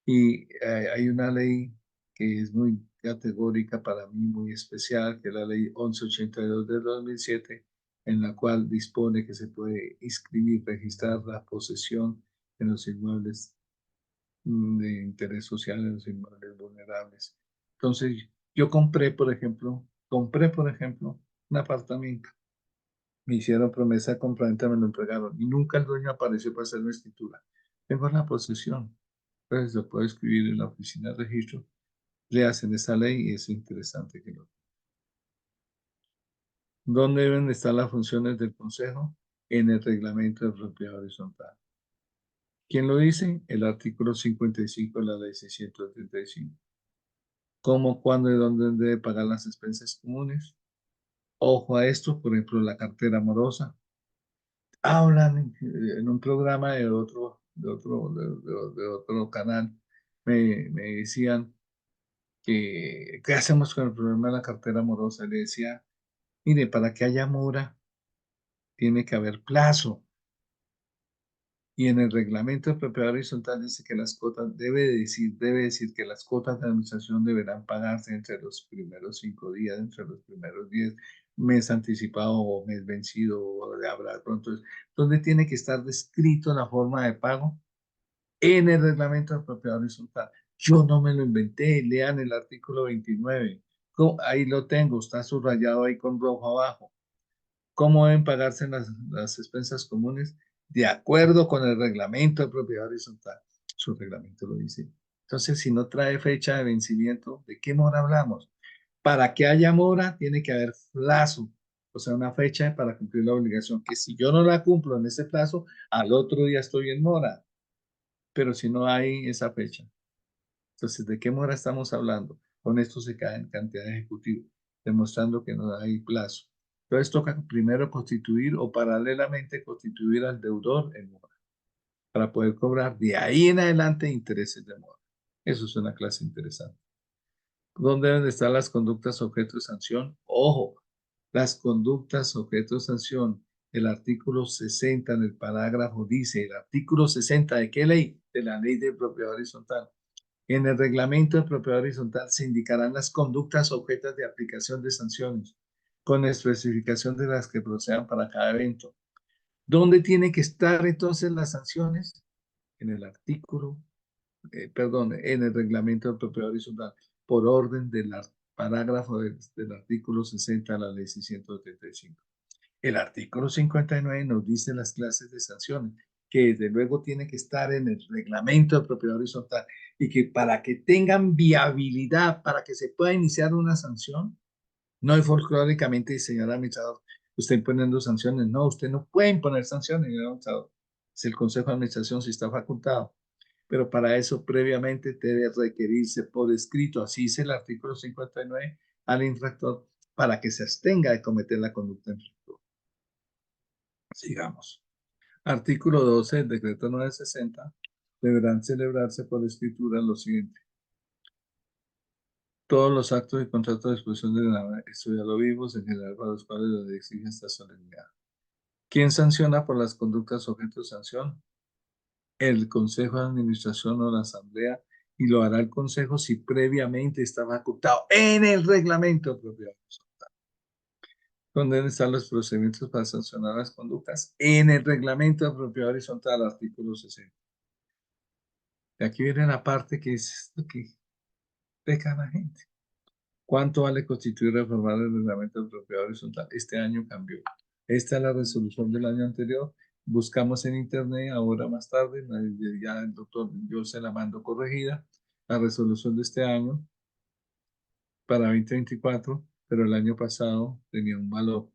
B: Y hay una ley que es muy categórica para mí, muy especial, que es la ley 1182 del 2007, en la cual dispone que se puede inscribir, registrar la posesión en los inmuebles de interés social, en los inmuebles vulnerables. Entonces, yo compré, por ejemplo, un apartamento. Me hicieron promesa de compraventa, me lo entregaron y nunca el dueño apareció para hacer una escritura. Tengo la posesión. Entonces lo puedo escribir en la oficina de registro, le hacen esa ley y es interesante que lo... ¿Dónde deben estar las funciones del Consejo? En el reglamento de propiedad horizontal. ¿Quién lo dice? El artículo 55 de la ley 635. ¿Cómo, cuándo y dónde debe pagar las expensas comunes? Ojo a esto, por ejemplo, la cartera morosa. Hablan en un programa de otro canal, me decían que, ¿qué hacemos con el problema de la cartera morosa? Le decía, mire, para que haya mora, tiene que haber plazo. Y en el reglamento de propiedad horizontal dice que las cuotas, debe decir que las cuotas de administración deberán pagarse entre los primeros 5 días, entre los primeros 10, mes anticipado o mes vencido, o de habrá pronto. ¿Dónde tiene que estar descrito la forma de pago? En el reglamento de propiedad horizontal. Yo no me lo inventé, lean el artículo 29. Ahí lo tengo, está subrayado ahí con rojo abajo. ¿Cómo deben pagarse las expensas comunes? De acuerdo con el reglamento de propiedad horizontal. Su reglamento lo dice. Entonces, si no trae fecha de vencimiento, ¿de qué mora hablamos? Para que haya mora, tiene que haber plazo, o sea, una fecha para cumplir la obligación, que si yo no la cumplo en ese plazo, al otro día estoy en mora, pero si no hay esa fecha. Entonces, ¿de qué mora estamos hablando? Con esto se cae en cantidad ejecutiva, demostrando que no hay plazo. Entonces, toca primero constituir o paralelamente constituir al deudor en mora para poder cobrar de ahí en adelante intereses de mora. Eso es una clase interesante. ¿Dónde deben estar las conductas objeto de sanción? Ojo, las conductas objeto de sanción. El artículo 60 en el parágrafo dice, el artículo 60 ¿de qué ley? De la ley de propiedad horizontal. En el reglamento de propiedad horizontal se indicarán las conductas objetas de aplicación de sanciones, con especificación de las que procedan para cada evento. ¿Dónde tiene que estar entonces las sanciones? En el artículo, en el reglamento de propiedad horizontal, por orden del parágrafo del artículo 60 de la ley 675. El artículo 59 nos dice las clases de sanciones, que desde luego tiene que estar en el reglamento de propiedad horizontal y que para que tengan viabilidad, para que se pueda iniciar una sanción, No es folclóricamente, señor administrador, usted imponiendo sanciones. No, usted no puede imponer sanciones, señor administrador. Es el Consejo de Administración si está facultado. Pero para eso previamente debe requerirse por escrito, así dice el artículo 59, al infractor para que se abstenga de cometer la conducta infractora. Sigamos. Artículo 12 del decreto 960. Deberán celebrarse por escritura lo siguiente. Todos los actos y contratos de exposición de la estudiado vivos, en general para los cuales la ley exige esta solemnidad. ¿Quién sanciona por las conductas objeto de sanción? El Consejo de Administración o la Asamblea, y lo hará el Consejo si previamente está facultado en el reglamento propio. ¿Dónde están los procedimientos para sancionar las conductas? En el reglamento de propiedad horizontal, artículo 60. Y aquí viene la parte que es lo que peca la gente. ¿Cuánto vale constituir y reformar el reglamento de propiedad horizontal? Este año cambió. Esta es la resolución del año anterior. Buscamos en internet, ahora más tarde, ya el doctor, yo se la mando corregida, la resolución de este año para 2024, pero el año pasado tenía un valor.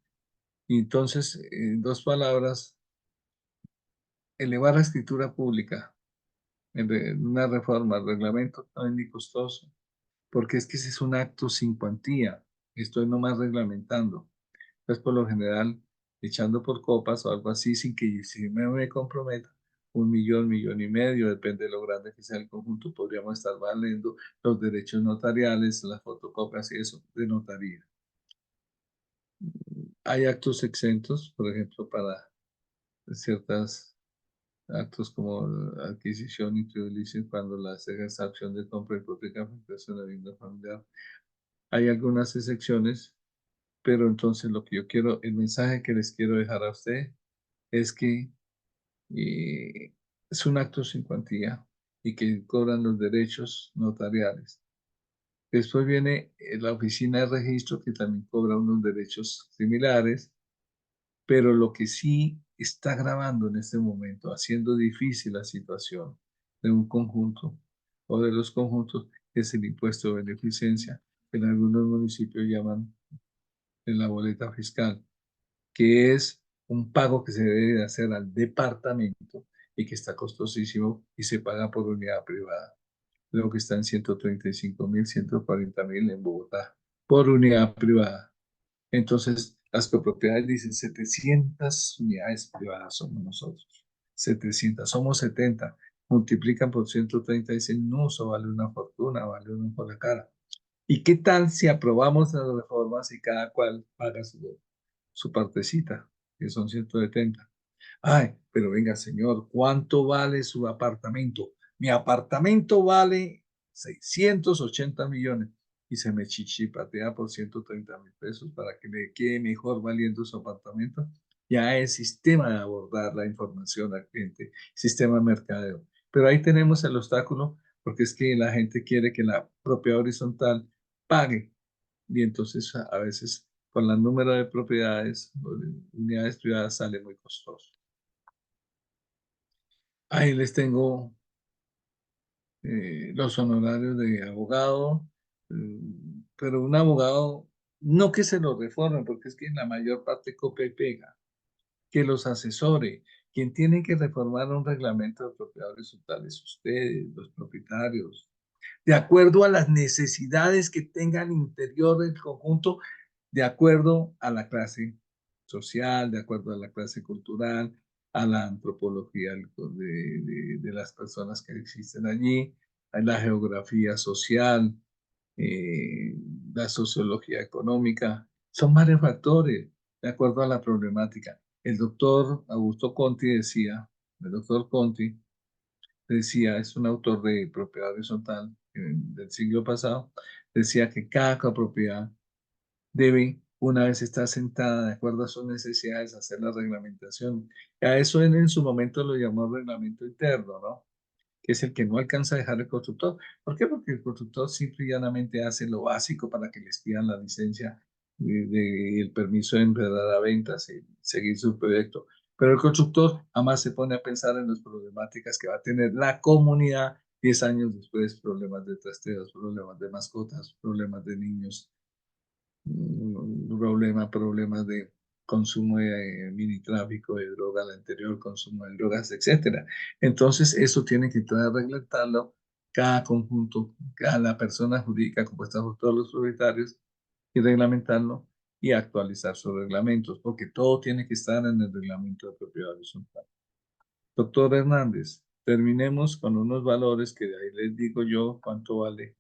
B: Y entonces, en dos palabras, elevar la escritura pública en una reforma al reglamento no es ni costoso, porque es que ese es un acto sin cuantía. Estoy nomás reglamentando. Pues por lo general, echando por copas o algo así, sin que si me comprometa, 1 millón, 1,5 millones, depende de lo grande que sea el conjunto, podríamos estar valiendo los derechos notariales, las fotocopias y eso de notaría. Hay actos exentos, por ejemplo, para ciertos actos como adquisición y utilización cuando la acción de compra hipoteca afectación de la vivienda familiar. Hay algunas excepciones, pero entonces lo que yo quiero, el mensaje que les quiero dejar a usted es que es un acto sin cuantía y que cobran los derechos notariales. Después viene la oficina de registro que también cobra unos derechos similares, pero lo que sí está grabando en este momento, haciendo difícil la situación de un conjunto o de los conjuntos, es el impuesto de beneficencia, que en algunos municipios llaman en la boleta fiscal, que es un pago que se debe de hacer al departamento y que está costosísimo y se paga por unidad privada. Creo que está en 135.000, 140.000 en Bogotá, por unidad privada. Entonces, las copropiedades dicen 700 unidades privadas somos nosotros. 700, somos 70. Multiplican por 130 y dicen, no, eso vale una fortuna, vale uno por la cara. ¿Y qué tal si aprobamos las reformas y cada cual paga su partecita, que son 170? Ay, pero venga, señor, ¿cuánto vale su apartamento? Mi apartamento vale 680 millones y se me chichipatea por 130.000 pesos para que le quede mejor valiendo su apartamento. Ya es sistema de abordar la información al cliente, sistema de mercadeo. Pero ahí tenemos el obstáculo porque es que la gente quiere que la propiedad horizontal pague y entonces a veces con el número de propiedades o de unidades privadas sale muy costoso. Ahí les tengo los honorarios de abogado, pero un abogado, no que se lo reformen, porque es que en la mayor parte copia y pega, que los asesore. Quien tiene que reformar un reglamento de propiedad horizontal es ustedes, los propietarios, de acuerdo a las necesidades que tenga el interior del conjunto, de acuerdo a la clase social, de acuerdo a la clase cultural, a la antropología de las personas que existen allí, a la geografía social, eh, la sociología económica. Son varios factores de acuerdo a la problemática. El doctor Augusto Conti decía, el doctor Conti, decía, es un autor de propiedad horizontal del siglo pasado, decía que cada copropiedad debe, una vez está sentada de acuerdo a sus necesidades, hacer la reglamentación. A eso él en su momento lo llamó reglamento interno, ¿no? Que es el que no alcanza a dejar el constructor. ¿Por qué? Porque el constructor simple y llanamente hace lo básico para que les pidan la licencia el permiso de empezar a ventas y seguir su proyecto. Pero el constructor jamás se pone a pensar en las problemáticas que va a tener la comunidad 10 años después, problemas de trasteos, problemas de mascotas, problemas de niños. problemas de consumo de minitráfico de droga, el anterior consumo de drogas, etcétera. Entonces, eso tiene que todo reglamentarlo cada conjunto, cada persona jurídica compuesta por todos los propietarios y reglamentarlo y actualizar sus reglamentos, porque todo tiene que estar en el reglamento de propiedad horizontal. Doctor Hernández, terminemos con unos valores que de ahí les digo yo cuánto vale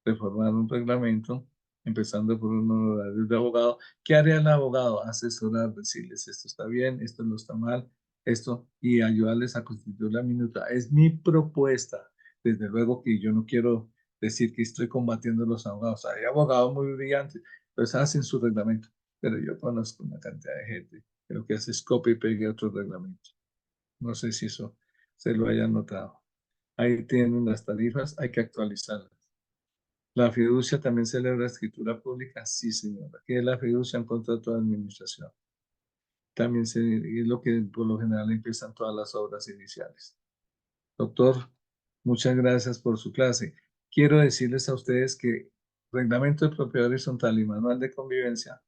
B: reformar un reglamento, empezando por un honorario de abogado. ¿Qué haría el abogado? Asesorar, decirles esto está bien, esto no está mal, esto, y ayudarles a constituir la minuta. Es mi propuesta. Desde luego que yo no quiero decir que estoy combatiendo a los abogados. Hay abogados muy brillantes, pues hacen su reglamento. Pero yo conozco una cantidad de gente que lo que hace es copia y pegue otro reglamento. No sé si eso se lo hayan notado. Ahí tienen las tarifas, hay que actualizarlas. La fiducia también celebra escritura pública, sí, señora. ¿Qué es la fiducia en contrato de administración? También es lo que por lo general empiezan todas las obras iniciales. Doctor, muchas gracias por su clase. Quiero decirles a ustedes que Reglamento de Propiedad Horizontal y Manual de Convivencia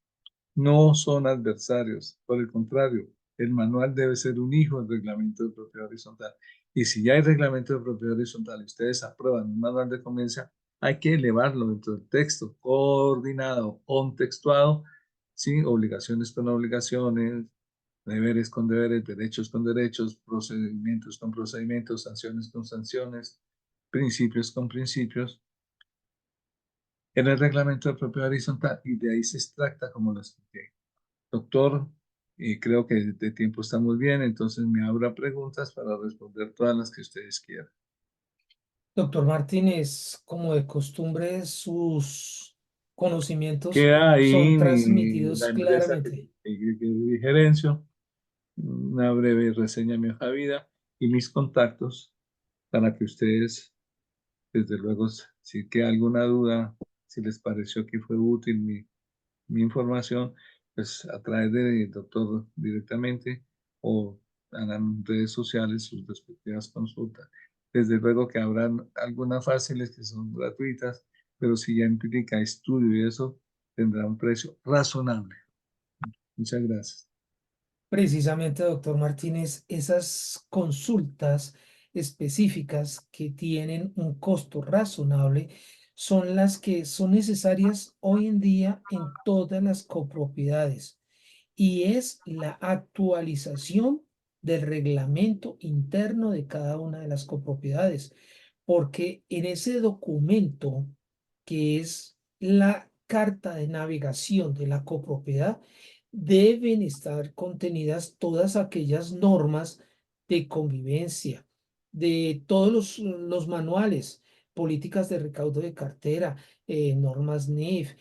B: no son adversarios, por el contrario, el manual debe ser un hijo del reglamento de propiedad horizontal. Y si ya hay reglamento de propiedad horizontal y ustedes aprueban un manual de conveniencia, hay que elevarlo dentro del texto, coordinado, contextuado, ¿sí? Obligaciones con obligaciones, deberes con deberes, derechos con derechos, procedimientos con procedimientos, sanciones con sanciones, principios con principios, en el reglamento de propiedad horizontal y de ahí se extracta como lo expliqué. Doctor, creo que de tiempo está muy bien, entonces me abra preguntas para responder todas las que ustedes quieran.
A: Doctor Martínez, como de costumbre, sus conocimientos
B: Queda ahí
A: son transmitidos
B: la empresa
A: claramente.
B: que gerencio, una breve reseña de mi hoja de vida y mis contactos para que ustedes, desde luego, si queda alguna duda, si les pareció que fue útil mi información, pues a través del doctor directamente o en las redes sociales sus respectivas consultas. Desde luego que habrán algunas fáciles que son gratuitas, pero si ya implica estudio y eso, tendrá un precio razonable. Muchas gracias.
A: Precisamente, doctor Martínez, esas consultas específicas que tienen un costo razonable son las que son necesarias hoy en día en todas las copropiedades y es la actualización del reglamento interno de cada una de las copropiedades, porque en ese documento que es la carta de navegación de la copropiedad, deben estar contenidas todas aquellas normas de convivencia, de todos los manuales, políticas de recaudo de cartera, normas NIF,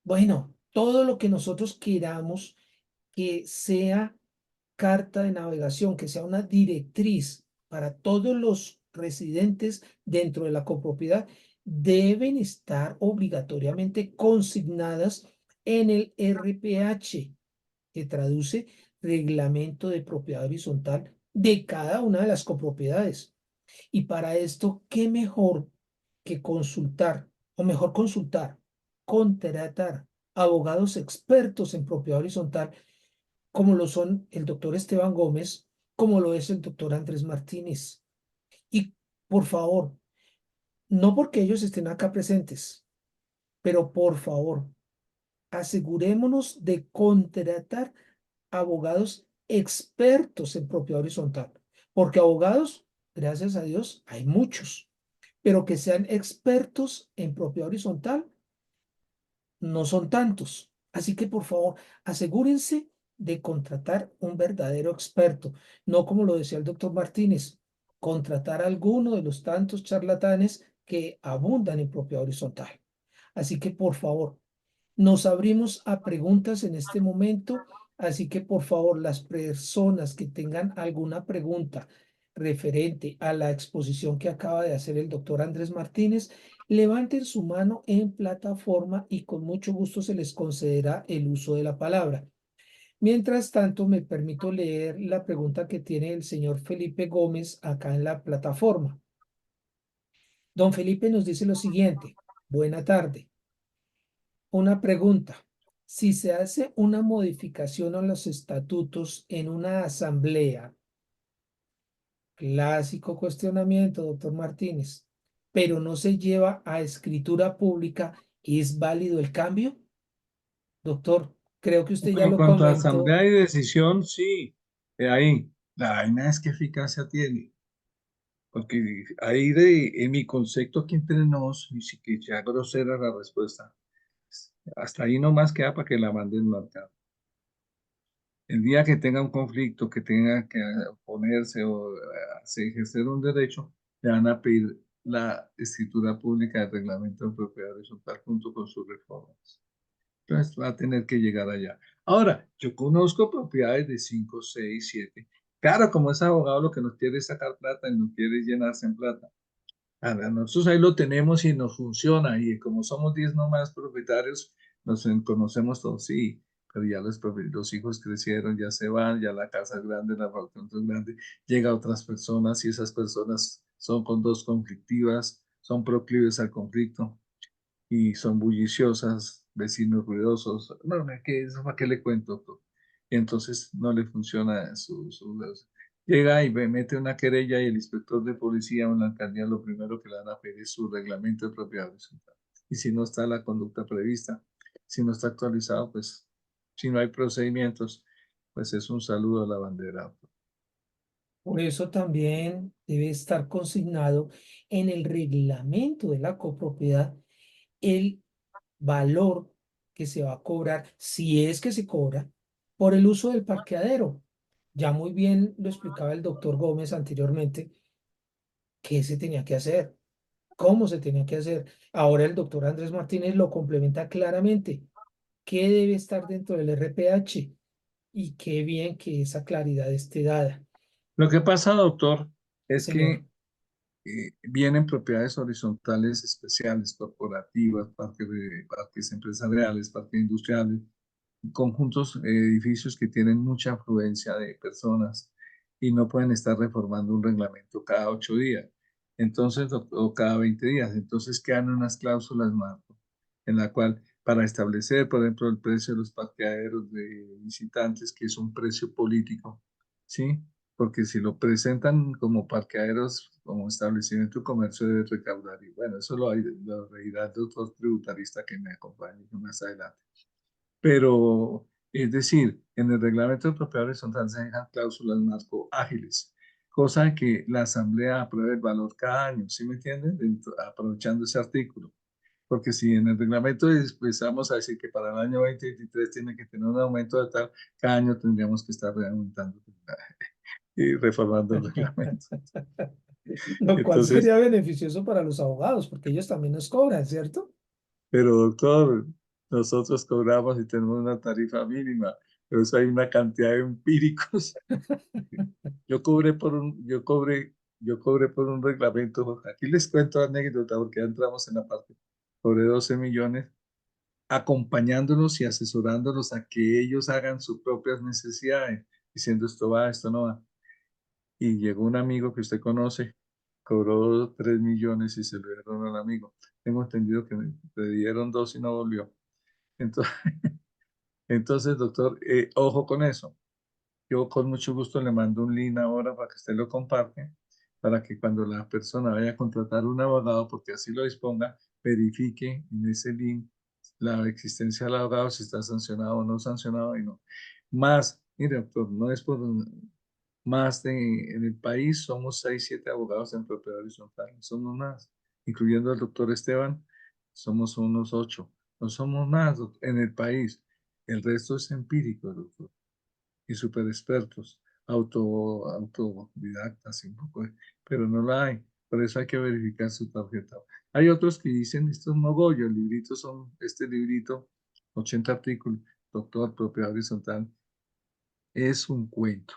A: bueno, todo lo que nosotros queramos que sea carta de navegación, que sea una directriz para todos los residentes dentro de la copropiedad, deben estar obligatoriamente consignadas en el RPH, que traduce Reglamento de Propiedad Horizontal de cada una de las copropiedades. Y para esto, ¿qué mejor que consultar, o mejor consultar, contratar abogados expertos en propiedad horizontal, como lo son el doctor Esteban Gómez, como lo es el doctor Andrés Martínez? Y por favor, no porque ellos estén acá presentes, pero por favor, asegurémonos de contratar abogados expertos en propiedad horizontal, porque abogados, gracias a Dios, hay muchos, pero que sean expertos en propiedad horizontal no son tantos. Así que por favor, asegúrense de contratar un verdadero experto, no como lo decía el doctor Martínez, contratar a alguno de los tantos charlatanes que abundan en propiedad horizontal. Así que por favor, nos abrimos a preguntas en este momento, así que por favor, las personas que tengan alguna pregunta referente a la exposición que acaba de hacer el doctor Andrés Martínez, levanten su mano en plataforma y con mucho gusto se les concederá el uso de la palabra. Mientras tanto, me permito leer la pregunta que tiene el señor Felipe Gómez acá en la plataforma. Don Felipe nos dice lo siguiente: buena tarde. Una pregunta. Si se hace una modificación a los estatutos en una asamblea, clásico cuestionamiento, doctor Martínez, pero no se lleva a escritura pública, ¿es válido el cambio? Doctor, creo que usted ya
B: En
A: lo
B: cuanto a
A: comentó.
B: asamblea y decisión, sí, ahí, la vaina es qué eficacia tiene, porque ahí en mi concepto aquí entre nos, y si que ya grosera la respuesta, hasta ahí nomás queda para que la manden marcada. El día que tenga un conflicto, que tenga que oponerse o ejercer un derecho, le van a pedir la escritura pública del reglamento de propiedad horizontal junto con sus reformas. Entonces va a tener que llegar allá. Ahora, yo conozco propiedades de 5, 6, 7. Claro, como es abogado, lo que nos quiere es sacar plata y no quiere llenarse en plata. Ahora, nosotros ahí lo tenemos y nos funciona. Y como somos 10 nomás propietarios, nos conocemos todos, sí. Pero ya los hijos crecieron, ya se van, ya la casa es grande, la factura es grande, llega a otras personas y esas personas son con dos conflictivas, son proclives al conflicto y son bulliciosas, vecinos ruidosos. No, ¿qué eso para qué le cuento todo? Y entonces no le funciona llega y mete una querella y el inspector de policía o la alcaldía lo primero que le van a pedir es su reglamento de propiedad horizontal. Y si no está la conducta prevista, si no está actualizado, pues si no hay procedimientos, pues es un saludo a la bandera.
A: Por eso también debe estar consignado en el reglamento de la copropiedad el valor que se va a cobrar, si es que se cobra, por el uso del parqueadero. Ya muy bien lo explicaba el doctor Gómez anteriormente, qué se tenía que hacer, cómo se tenía que hacer. Ahora el doctor Andrés Martínez lo complementa claramente, qué debe estar dentro del RPH y qué bien que esa claridad esté dada.
B: Lo que pasa, doctor, es
A: Señor,
B: que vienen propiedades horizontales especiales, corporativas, parques empresariales, parques industriales, conjuntos, edificios que tienen mucha afluencia de personas y no pueden estar reformando un reglamento cada 8 días, entonces, o cada 20 días. Entonces quedan unas cláusulas marco en la cual para establecer, por ejemplo, el precio de los parqueaderos de visitantes, que es un precio político, ¿sí? Porque si lo presentan como parqueaderos, como establecimiento de comercio, debe recaudar. Y bueno, eso lo reirá el doctor tributarista que me acompañe más adelante. Pero, es decir, en el reglamento de propiedad horizontal se dejan cláusulas marco ágiles, cosa de que la Asamblea apruebe el valor cada año, ¿sí me entienden? Aprovechando ese artículo. Porque si en el reglamento empezamos a decir que para el año 2023 tiene que tener un aumento de tal, cada año tendríamos que estar aumentando y reformando el reglamento.
A: lo cual
B: Entonces,
A: sería beneficioso para los abogados, porque ellos también nos cobran, ¿cierto?
B: pero doctor, nosotros cobramos y tenemos una tarifa mínima, pero eso hay una cantidad de empíricos. Yo cobré por un reglamento. Aquí les cuento la anécdota porque ya entramos en la parte. Cobré 12 millones acompañándolos y asesorándolos a que ellos hagan sus propias necesidades, diciendo esto va, esto no va. Y llegó un amigo que usted conoce, cobró 3 millones y se lo dieron al amigo. Tengo entendido que le dieron dos y no volvió. Entonces, entonces doctor, ojo con eso. Yo con mucho gusto le mando un link ahora para que usted lo comparte, para que cuando la persona vaya a contratar un abogado, porque así lo disponga, verifique en ese link la existencia del abogado, si está sancionado o no sancionado y no. Más, mire, doctor, no es por más en el país, somos 6 7 abogados en propiedad horizontal, no somos más, incluyendo al doctor Esteban, somos unos 8, no somos más en el país. El resto es empírico, doctor y súper expertos, autodidactas y un poco, pero no la hay. Por eso hay que verificar su tarjeta. Hay otros que dicen, esto es mogollo, el librito son, este librito, 80 artículos, doctor, propiedad horizontal, es un cuento.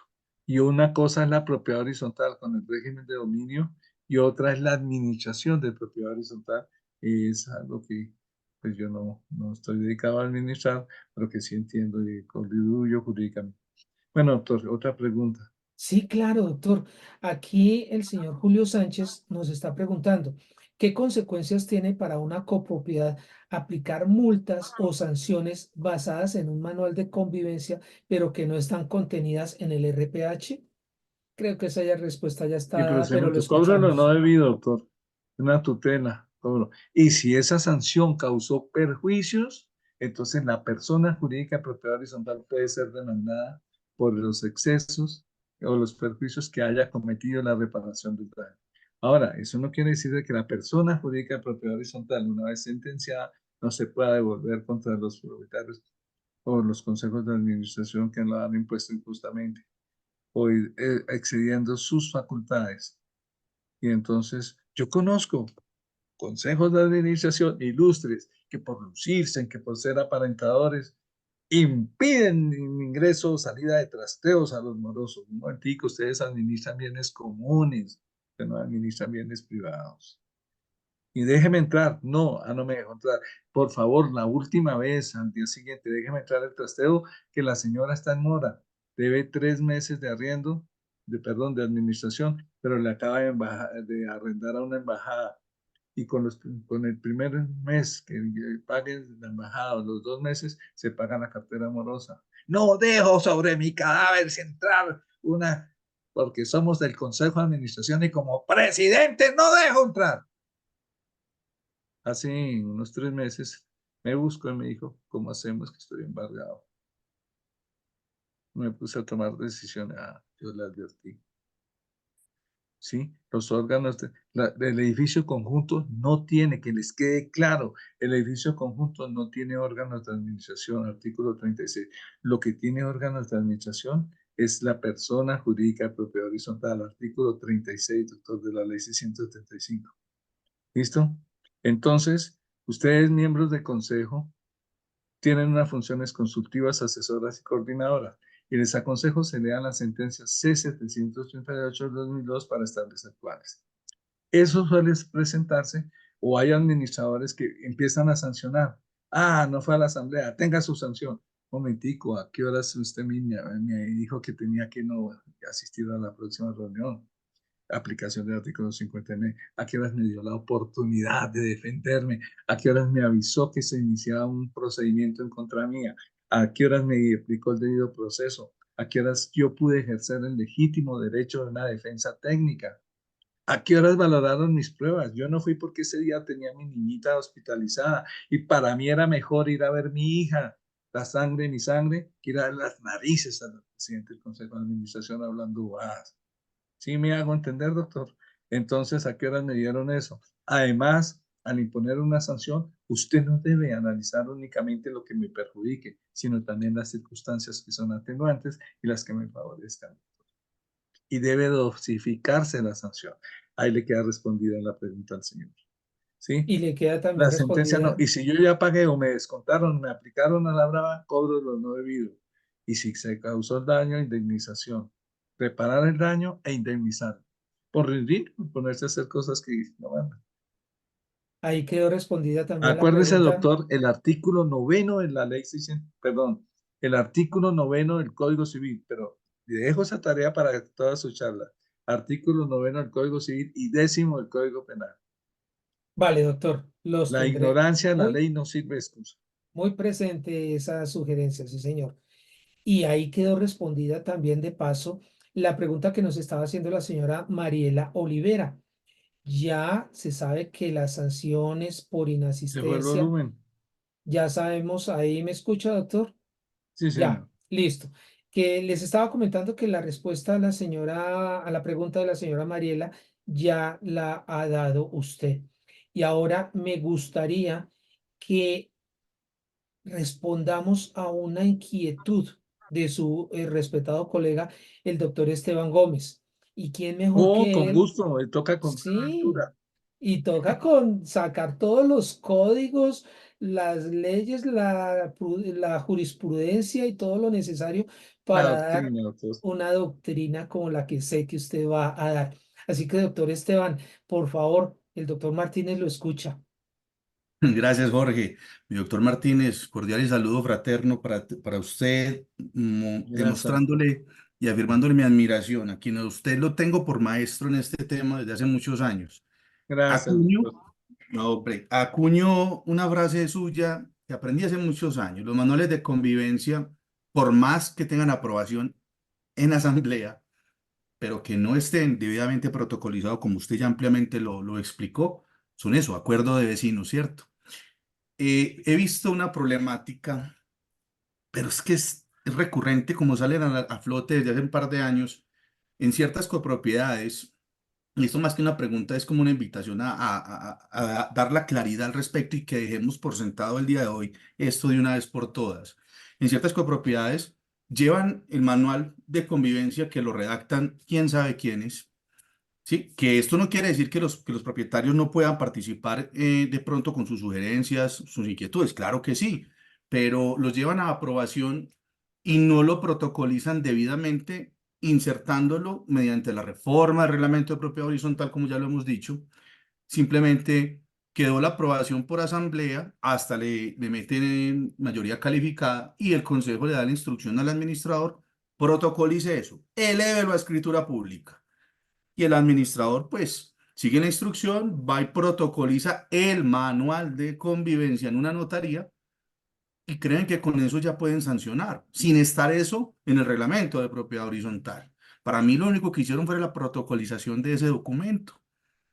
B: Y una cosa es la propiedad horizontal con el régimen de dominio y otra es la administración de propiedad horizontal. Es algo que pues yo no estoy dedicado a administrar, pero que sí entiendo y contribuyo jurídicamente. Bueno, doctor, otra pregunta.
A: Sí, claro, doctor. Aquí el señor Julio Sánchez nos está preguntando, ¿Qué consecuencias tiene para una copropiedad aplicar multas o sanciones basadas en un manual de convivencia, pero que no están contenidas en el RPH? Creo que esa ya respuesta ya
B: Y
A: está dada, pero lo
B: procedimiento, cobro lo no
A: escuchamos.
B: debido, doctor. Una tutela, cobro. Y si esa sanción causó perjuicios, entonces la persona jurídica propiedad horizontal puede ser demandada por los excesos o los perjuicios que haya cometido en la reparación del daño. Ahora, eso no quiere decir de que la persona jurídica de propiedad horizontal, una vez sentenciada, no se pueda devolver contra los propietarios o los consejos de administración que lo han impuesto injustamente o excediendo sus facultades. Y entonces yo conozco consejos de administración ilustres que por lucirse, que por ser aparentadores, impiden ingreso o salida de trasteos a los morosos. Un momentico, ustedes administran bienes comunes, que no administran bienes privados. Y déjeme entrar. No, no me dejó entrar. Por favor, la última vez, al día siguiente, déjeme entrar el trasteo, que la señora está en mora. Debe 3 meses de arriendo, perdón, de administración, pero le acaba de arrendar a una embajada. Y con el primer mes que pague la embajada, o los 2 meses, se paga la cartera morosa. No dejo sobre mi cadáver central porque somos del Consejo de Administración y como presidente no dejo entrar. Hace unos 3 meses me buscó y me dijo, ¿cómo hacemos que estoy embargado? Me puse a tomar decisiones. Yo le advertí. ¿Sí? Los órganos del edificio conjunto no tiene, que les quede claro, el edificio conjunto no tiene órganos de administración, artículo 36. Lo que tiene órganos de administración es la persona jurídica de propiedad horizontal, artículo 36, doctor, de la ley 675. ¿Listo? Entonces, ustedes, miembros del consejo, tienen unas funciones consultivas, asesoras y coordinadoras. Y les aconsejo se lean la sentencia C-738 del 2002 para establecer cuáles. Eso suele presentarse o hay administradores que empiezan a sancionar. No fue a la asamblea, tenga su sanción. Momentico, ¿a qué horas usted me dijo que tenía que no asistir a la próxima reunión? Aplicación del artículo 50N, a qué horas me dio la oportunidad de defenderme, a qué horas me avisó que se iniciaba un procedimiento en contra mía, a qué horas me aplicó el debido proceso, a qué horas yo pude ejercer el legítimo derecho de una defensa técnica, a qué horas valoraron mis pruebas. Yo no fui porque ese día tenía a mi niñita hospitalizada y para mí era mejor ir a ver mi hija, la sangre, mi sangre, que ir a ver las narices al presidente del Consejo de Administración hablando bobadas. ¿Sí me hago entender, doctor? Entonces, ¿a qué horas me dieron eso? Además, al imponer una sanción, usted no debe analizar únicamente lo que me perjudique, sino también las circunstancias que son atenuantes y las que me favorezcan. Y debe dosificarse la sanción. Ahí le queda respondida la pregunta al señor. ¿Sí?
A: Y le queda también
B: La sentencia no.
A: respondida.
B: Y si yo ya pagué o me descontaron, me aplicaron a la brava, cobro lo no debido. Y si se causó el daño, indemnización. Reparar el daño e indemnizar. Por rendir, por ponerse a hacer cosas que no van.
A: Ahí quedó respondida también la
B: Acuérdese,
A: pregunta.
B: doctor, el artículo 9 de la ley 600, perdón, el artículo 9 del Código Civil, pero le dejo esa tarea para toda su charla. Artículo 9 del Código Civil y 10 del Código Penal.
A: Vale, doctor, los
B: La
A: tendré
B: ignorancia de la
A: muy,
B: ley no sirve de excusa.
A: muy presente esa sugerencia, sí, señor. Y ahí quedó respondida también de paso la pregunta que nos estaba haciendo la señora Mariela Olivera. Ya se sabe que las sanciones por
B: Se fue el
A: inasistencia,
B: volumen.
A: ya sabemos, ahí me escucha, doctor.
B: Sí,
A: Ya,
B: señor.
A: listo. Que les estaba comentando que la respuesta a la señora, a la pregunta de la señora Mariela, ya la ha dado usted. Y ahora me gustaría que respondamos a una inquietud de su respetado colega, el doctor Esteban Gómez. ¿Y quién mejor
B: Oh,
A: que
B: con
A: él?
B: gusto, me toca con gran
A: Sí,
B: altura.
A: y toca con sacar todos los códigos, las leyes, la jurisprudencia y todo lo necesario
B: La
A: para dar
B: doctrina, doctor.
A: una doctrina como la que sé que usted va a dar. Así que, doctor Esteban, por favor, el doctor Martínez lo escucha.
C: Gracias, Jorge. Mi doctor Martínez, cordial y saludo fraterno para usted,
B: Gracias, doctor.
C: demostrándole y afirmándole mi admiración, a quien a usted lo tengo por maestro en este tema desde hace muchos años.
B: Gracias,
C: Acuño,
B: doctor.
C: No, hombre, acuñó una frase suya que aprendí hace muchos años. Los manuales de convivencia, por más que tengan aprobación en asamblea, pero que no estén debidamente protocolizados, como usted ya ampliamente lo explicó, son eso, acuerdo de vecinos, ¿cierto? He visto una problemática, pero es que es recurrente, como salen a flote desde hace un par de años, en ciertas copropiedades. Y esto más que una pregunta es como una invitación a dar la claridad al respecto y que dejemos por sentado el día de hoy esto de una vez por todas. En ciertas copropiedades llevan el manual de convivencia que lo redactan quién sabe quiénes, ¿sí? Que esto no quiere decir que los propietarios no puedan participar de pronto con sus sugerencias, sus inquietudes, claro que sí, pero los llevan a aprobación y no lo protocolizan debidamente, insertándolo mediante la reforma del reglamento de propiedad horizontal, como ya lo hemos dicho. Simplemente quedó la aprobación por asamblea, hasta le meten en mayoría calificada y el consejo le da la instrucción al administrador, protocolice eso, elévelo a escritura pública. Y el administrador, pues, sigue la instrucción, va y protocoliza el manual de convivencia en una notaría y creen que con eso ya pueden sancionar, sin estar eso en el reglamento de propiedad horizontal. Para mí lo único que hicieron fue la protocolización de ese documento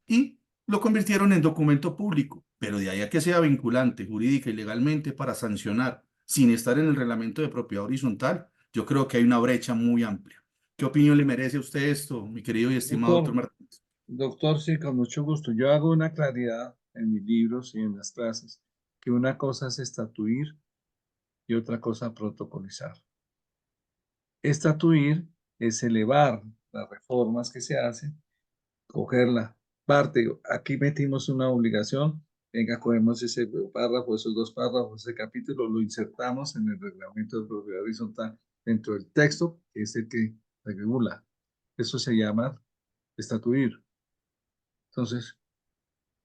C: y lo convirtieron en documento público, pero de ahí a que sea vinculante jurídica y legalmente para sancionar sin estar en el reglamento de propiedad horizontal, yo creo que hay una brecha muy amplia. ¿Qué opinión le merece a usted esto, mi querido y estimado doctor
B: Doctor,
C: Martínez?
B: doctor, sí, con mucho gusto. Yo hago una claridad en mis libros y en las clases, que una cosa es estatuir y otra cosa protocolizar. Estatuir es elevar las reformas que se hacen, coger la parte, aquí metimos una obligación, venga, cogemos ese párrafo, esos dos párrafos, ese capítulo, lo insertamos en el reglamento de propiedad horizontal dentro del texto, que es el que regula. Eso se llama estatuir. Entonces,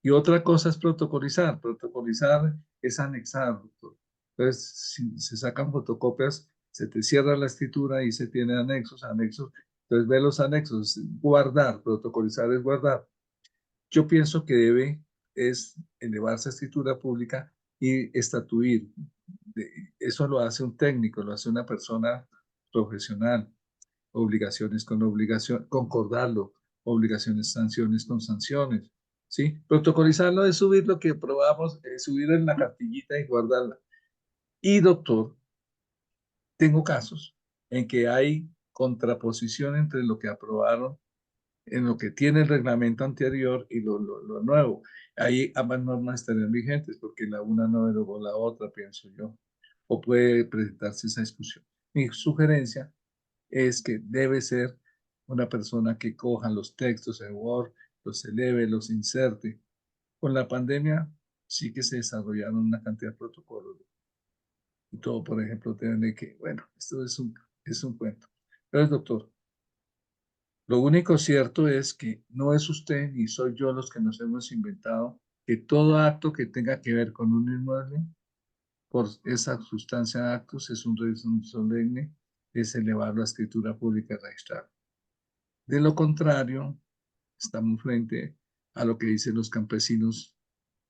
B: y otra cosa es protocolizar. Protocolizar es anexar, doctor. Entonces, si se sacan fotocopias, se te cierra la escritura y se tiene anexos, anexos. Entonces, ve los anexos. Guardar, protocolizar es guardar. Yo pienso que debe es elevarse a escritura pública y estatuir. Eso lo hace un técnico, lo hace una persona profesional. Obligaciones con obligación, concordarlo, obligaciones, sanciones con sanciones, ¿sí? Protocolizarlo es subir lo que probamos, subir en la cartillita y guardarla. Y doctor, tengo casos en que hay contraposición entre lo que aprobaron, en lo que tiene el reglamento anterior y lo nuevo. Ahí ambas normas estarían vigentes porque la una no derogó la otra, pienso yo. O puede presentarse esa discusión. Mi sugerencia es que debe ser una persona que coja los textos en Word, los eleve, los inserte. Con la pandemia sí que se desarrollaron una cantidad de protocolos y todo, por ejemplo, tiene que, bueno, esto es un cuento. Pero doctor, lo único cierto es que no es usted ni soy yo los que nos hemos inventado que todo acto que tenga que ver con un inmueble, por esa sustancia de actos, es un régimen solemne, es elevarlo a escritura pública y registrarlo. De lo contrario, estamos frente a lo que dicen los campesinos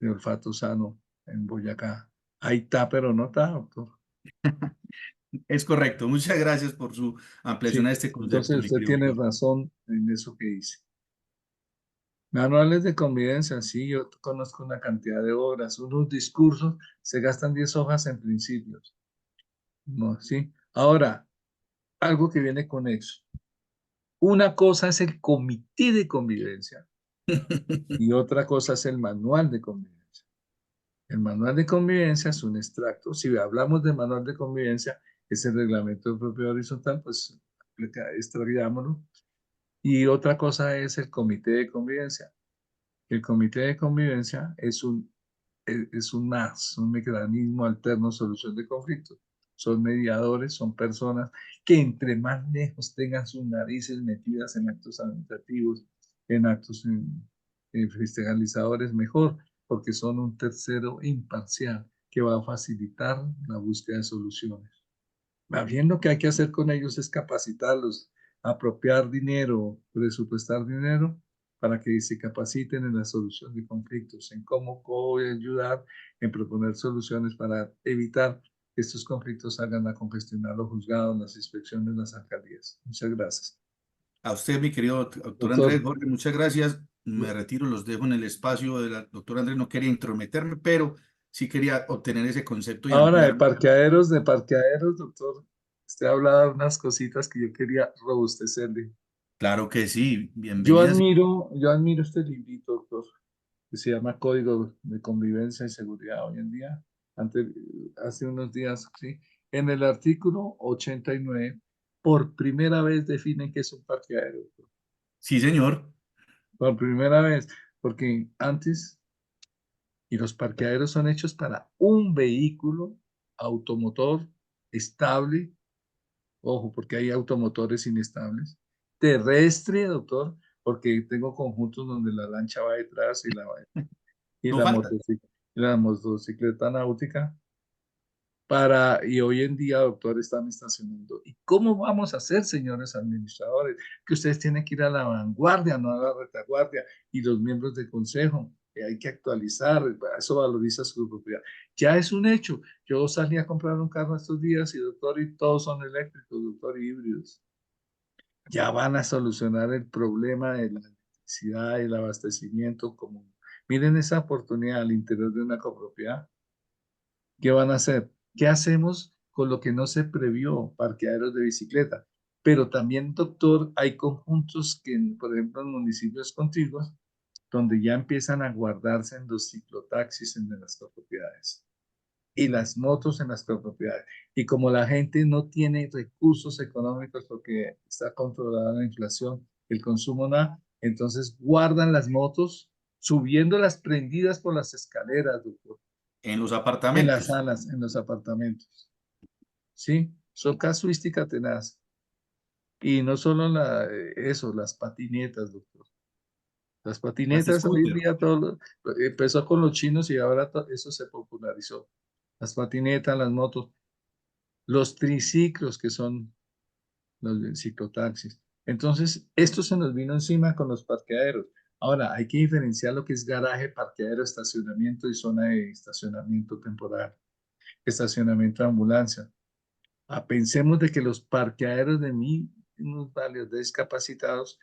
B: de olfato sano en Boyacá. Ahí está, pero no está, doctor.
C: Es correcto. Muchas gracias por su ampliación
B: Sí,
C: a este
B: entonces
C: concepto, mi
B: usted
C: querido
B: tiene
C: doctor.
B: razón en eso que dice. Manuales de convivencia, sí, yo conozco una cantidad de obras, unos discursos, se gastan 10 hojas en principios. No, sí. Ahora, algo que viene con eso. Una cosa es el comité de convivencia y otra cosa es el manual de convivencia. El manual de convivencia es un extracto. Si hablamos de manual de convivencia, es el reglamento de propiedad horizontal, pues extraigámoslo. Y otra cosa es el comité de convivencia. El comité de convivencia es un mecanismo alterno de solución de conflictos. Son mediadores, son personas que entre más lejos tengan sus narices metidas en actos administrativos, en actos fiscalizadores, mejor, porque son un tercero imparcial que va a facilitar la búsqueda de soluciones. Más bien lo que hay que hacer con ellos es capacitarlos, apropiar dinero, presupuestar dinero para que se capaciten en la solución de conflictos, en cómo puedo ayudar en proponer soluciones para evitar que estos conflictos hagan a congestionar los juzgados, las inspecciones, las alcaldías. Muchas gracias.
C: A usted, mi querido doctor Andrés,
B: Doctor,
C: Jorge, muchas gracias. Me retiro, los dejo en el espacio de la doctora Andrés. No quería intrometerme, pero sí quería obtener ese concepto y
B: ahora
C: ampliar.
B: de parqueaderos, doctor, usted ha hablado de unas cositas que yo quería robustecerle.
C: Claro que sí, bienvenidas.
B: Yo admiro este librito, doctor, que se llama Código de Convivencia y Seguridad hoy en día. Hace unos días, sí, en el artículo 89, por primera vez definen qué es un parqueadero, doctor.
C: Sí, señor.
B: Por primera vez, porque antes, y los parqueaderos son hechos para un vehículo automotor estable, ojo, porque hay automotores inestables, terrestre, doctor, porque tengo conjuntos donde la lancha va detrás y
C: No falta.
B: la motocicleta náutica, y hoy en día, doctor, están estacionando. ¿Y cómo vamos a hacer, señores administradores? Que ustedes tienen que ir a la vanguardia, no a la retaguardia, y los miembros del consejo, que hay que actualizar, eso valoriza su propiedad. Ya es un hecho. Yo salí a comprar un carro estos días y, doctor, y todos son eléctricos, doctor, y híbridos. Ya van a solucionar el problema de la electricidad y el abastecimiento común. Miren esa oportunidad al interior de una copropiedad. ¿Qué van a hacer? ¿Qué hacemos con lo que no se previó? Parqueaderos de bicicleta. Pero también, doctor, hay conjuntos que, por ejemplo, en municipios contiguos, donde ya empiezan a guardarse en los ciclotaxis en las copropiedades y las motos en las copropiedades. Y como la gente no tiene recursos económicos porque está controlada la inflación, el consumo nada, entonces guardan las motos subiéndolas prendidas por las escaleras, doctor,
C: En los
B: en las
C: apartamentos.
B: salas, en los apartamentos. ¿Sí? Son casuística tenaz. Y no solo eso, las patinetas, doctor. Las
C: Las
B: patinetas hoy en
C: scooter.
B: día empezó con los chinos y ahora eso se popularizó. Las patinetas, las motos, los triciclos que son los de ciclotaxis. Entonces, esto se nos vino encima con los parqueaderos. Ahora, hay que diferenciar lo que es garaje, parqueadero, estacionamiento y zona de estacionamiento temporal, estacionamiento de ambulancia. Pensemos de que los parqueaderos de minusválidos de discapacitados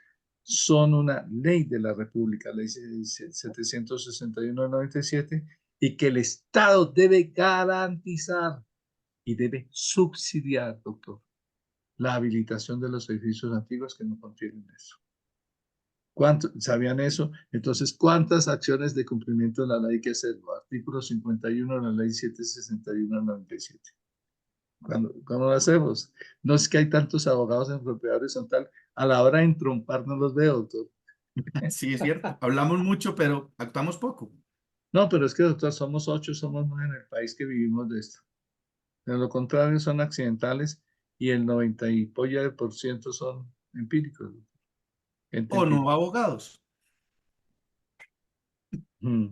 B: son una ley de la República, ley 761/97, y que el Estado debe garantizar y debe subsidiar, doctor, la habilitación de los edificios antiguos que no contienen eso. ¿Sabían eso? Entonces, ¿cuántas acciones de cumplimiento de la ley hay que hacer? Artículo 51 de la ley 761/97. ¿Cómo lo hacemos? No es que hay tantos abogados en propiedad horizontal, a la hora de entrompar no los veo, doctor.
C: Sí, es cierto. Hablamos mucho, pero actuamos poco.
B: No, pero es que, doctor, somos 8, somos 9 en el país que vivimos de esto. De lo contrario, son accidentales y el 90 y polla de por ciento son empíricos, doctor. Gente
C: O no
B: empírica.
C: abogados.
B: Mm,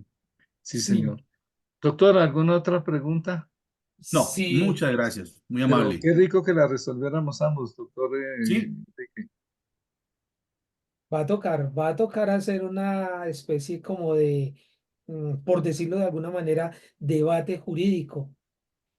B: sí,
A: Sí,
B: señor. Doctor, ¿alguna otra pregunta?
C: No,
A: sí,
C: muchas gracias. Muy
B: Pero
C: amable.
B: qué rico que la resolviéramos ambos, doctor.
C: Sí,
B: Enrique.
A: va a tocar hacer una especie como de, por decirlo de alguna manera, debate jurídico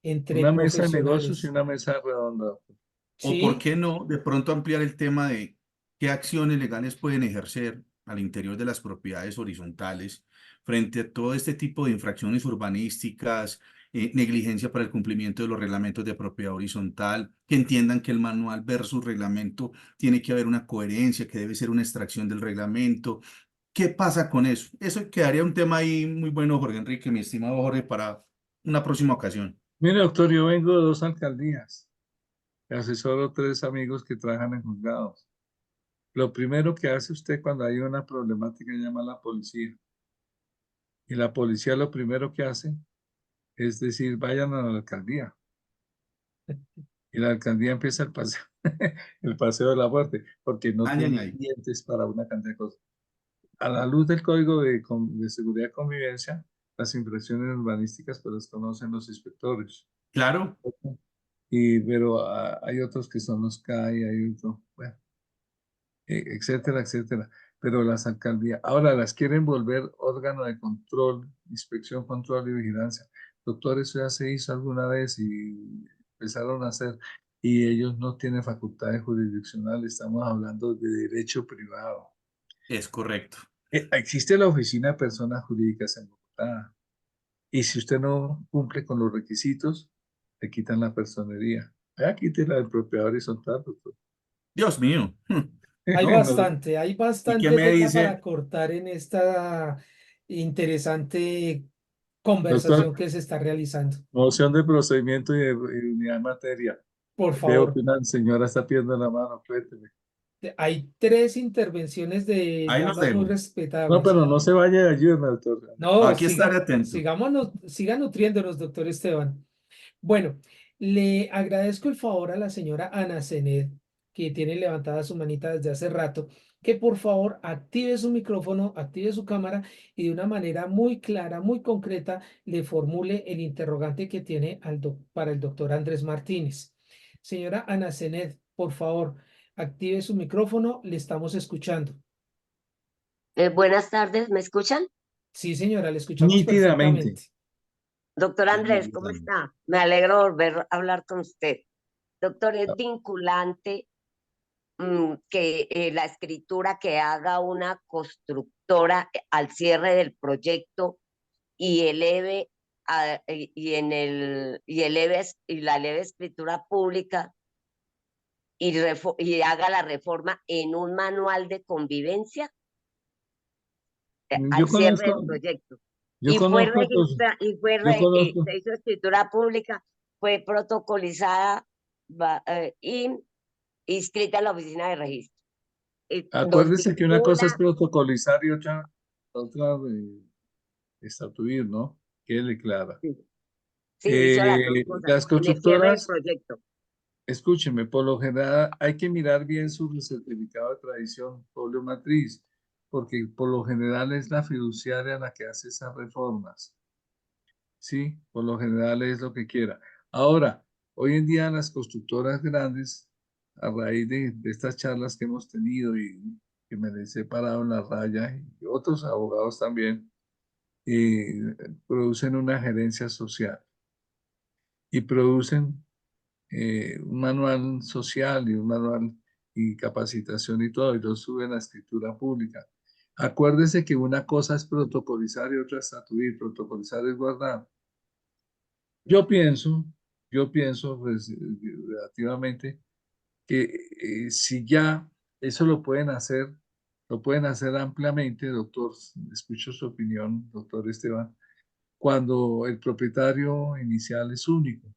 A: entre
B: Una mesa de negocios y
A: profesionales.
B: una mesa redonda, doctor.
C: o por
A: Sí,
C: qué no, de pronto ampliar el tema de qué acciones legales pueden ejercer al interior de las propiedades horizontales frente a todo este tipo de infracciones urbanísticas, negligencia para el cumplimiento de los reglamentos de propiedad horizontal, que entiendan que el manual versus reglamento tiene que haber una coherencia, que debe ser una extracción del reglamento. ¿Qué pasa con eso? Eso quedaría un tema ahí muy bueno, Jorge Enrique, mi estimado Jorge, para una próxima ocasión.
B: Mire, doctor, yo vengo de 2 alcaldías. Asesoro 3 amigos que trabajan en juzgados. Lo primero que hace usted cuando hay una problemática llama a la policía. Y la policía lo primero que hace es decir, vayan a la alcaldía. Y la alcaldía empieza el paseo, el paseo de la muerte, porque no
C: Ay, ay,
B: tiene
C: ay.
B: clientes para una cantidad de cosas. A la luz del Código de Seguridad y Convivencia, las infracciones urbanísticas pues las conocen los inspectores.
C: Claro,
B: Pero hay otros que son los CAI, hay otros, bueno, etcétera, etcétera. pero las alcaldías ahora las quieren volver órgano de control, inspección, control y vigilancia. Doctor, eso ya se hizo alguna vez y empezaron a hacer, y ellos no tienen facultades jurisdiccionales, estamos hablando de derecho privado.
C: Es correcto.
B: Existe la Oficina de Personas Jurídicas en Bogotá, y si usted no cumple con los requisitos, le quitan la personería. Aquí tiene el propiedad horizontal, doctor.
C: Dios mío. No.
A: Hay
C: ¿Y qué
A: bastante
C: me
A: tela para
C: dice,
A: cortar en esta interesante
B: Doctor,
A: conversación que se está realizando.
B: moción de procedimiento y unidad en materia.
A: Por
B: Veo que
A: favor,
B: una señora está pidiendo la mano, cuénteme.
A: hay tres intervenciones de
C: ahí nos
A: damas muy
C: dejo?
B: No,
A: respetables.
B: pero no se vaya de ayuda, doctor.
A: No,
C: Aquí estaré atento.
A: siga nutriéndonos, doctor Esteban. Bueno, le agradezco el favor a la señora Ana Zenet, que tiene levantada su manita desde hace rato, que por favor active su micrófono, active su cámara y de una manera muy clara, muy concreta, le formule el interrogante que tiene para el doctor Andrés Martínez. Señora Ana Zenet, por favor, active su micrófono, le estamos escuchando.
D: Buenas tardes, ¿me escuchan?
A: Sí, señora, le escuchamos
B: Nítidamente.
A: perfectamente.
D: Doctor Andrés, ¿cómo está? Me alegro volver a hablar con usted. Doctor, ¿es vinculante que la escritura que haga una constructora al cierre del proyecto y eleve y la eleve escritura pública y haga la reforma en un manual de convivencia
B: Yo
D: al cierre del
B: conozco,
D: proyecto?
B: yo conozco, pues, yo conozco.
D: Se hizo escritura pública, fue protocolizada y inscrita en la oficina de registro. Nos
B: Acuérdese que una cosa es
D: vincula,
B: protocolizar y otra estatuir, ¿no? Quede clara.
D: sí, sí, hizo las dos cosas
B: Las
D: en el cierre del
B: constructoras,
D: proyecto.
B: escúcheme, por lo general hay que mirar bien su certificado de tradición folio matriz, porque por lo general es la fiduciaria la que hace esas reformas. Sí, por lo general es lo que quiera. Ahora, hoy en día las constructoras grandes, a raíz de estas charlas que hemos tenido y que me les he parado en la raya, y otros abogados también, producen una gerencia social y producen un manual social y un manual y capacitación y todo, y lo suben a escritura pública. Acuérdese que una cosa es protocolizar y otra es estatuir. Protocolizar es guardar. Yo pienso, yo pienso pues, relativamente que si ya eso lo pueden hacer ampliamente, doctor, escucho su opinión, doctor Esteban, cuando el propietario inicial es único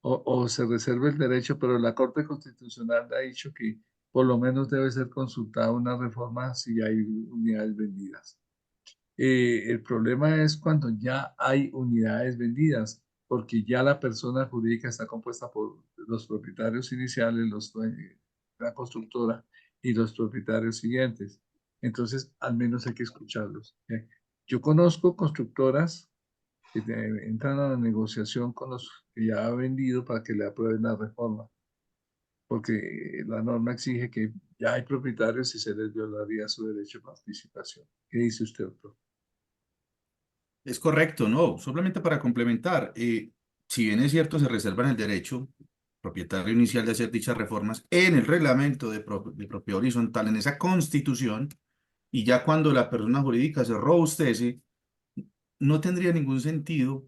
B: o se reserva el derecho, pero la Corte Constitucional ha dicho que por lo menos debe ser consultada una reforma si hay unidades vendidas. El problema es cuando ya hay unidades vendidas, porque ya la persona jurídica está compuesta por los propietarios iniciales, la constructora y los propietarios siguientes. Entonces, al menos hay que escucharlos. Yo conozco constructoras que entran a la negociación con los que ya ha vendido para que le aprueben la reforma, porque la norma exige que ya hay propietarios y se les violaría su derecho de participación. ¿Qué dice usted, doctor?
C: Es correcto, no, solamente para complementar, si bien es cierto, se reservan el derecho propietario inicial de hacer dichas reformas en el reglamento de propiedad horizontal, en esa constitución, y ya cuando la persona jurídica se robustece, no tendría ningún sentido,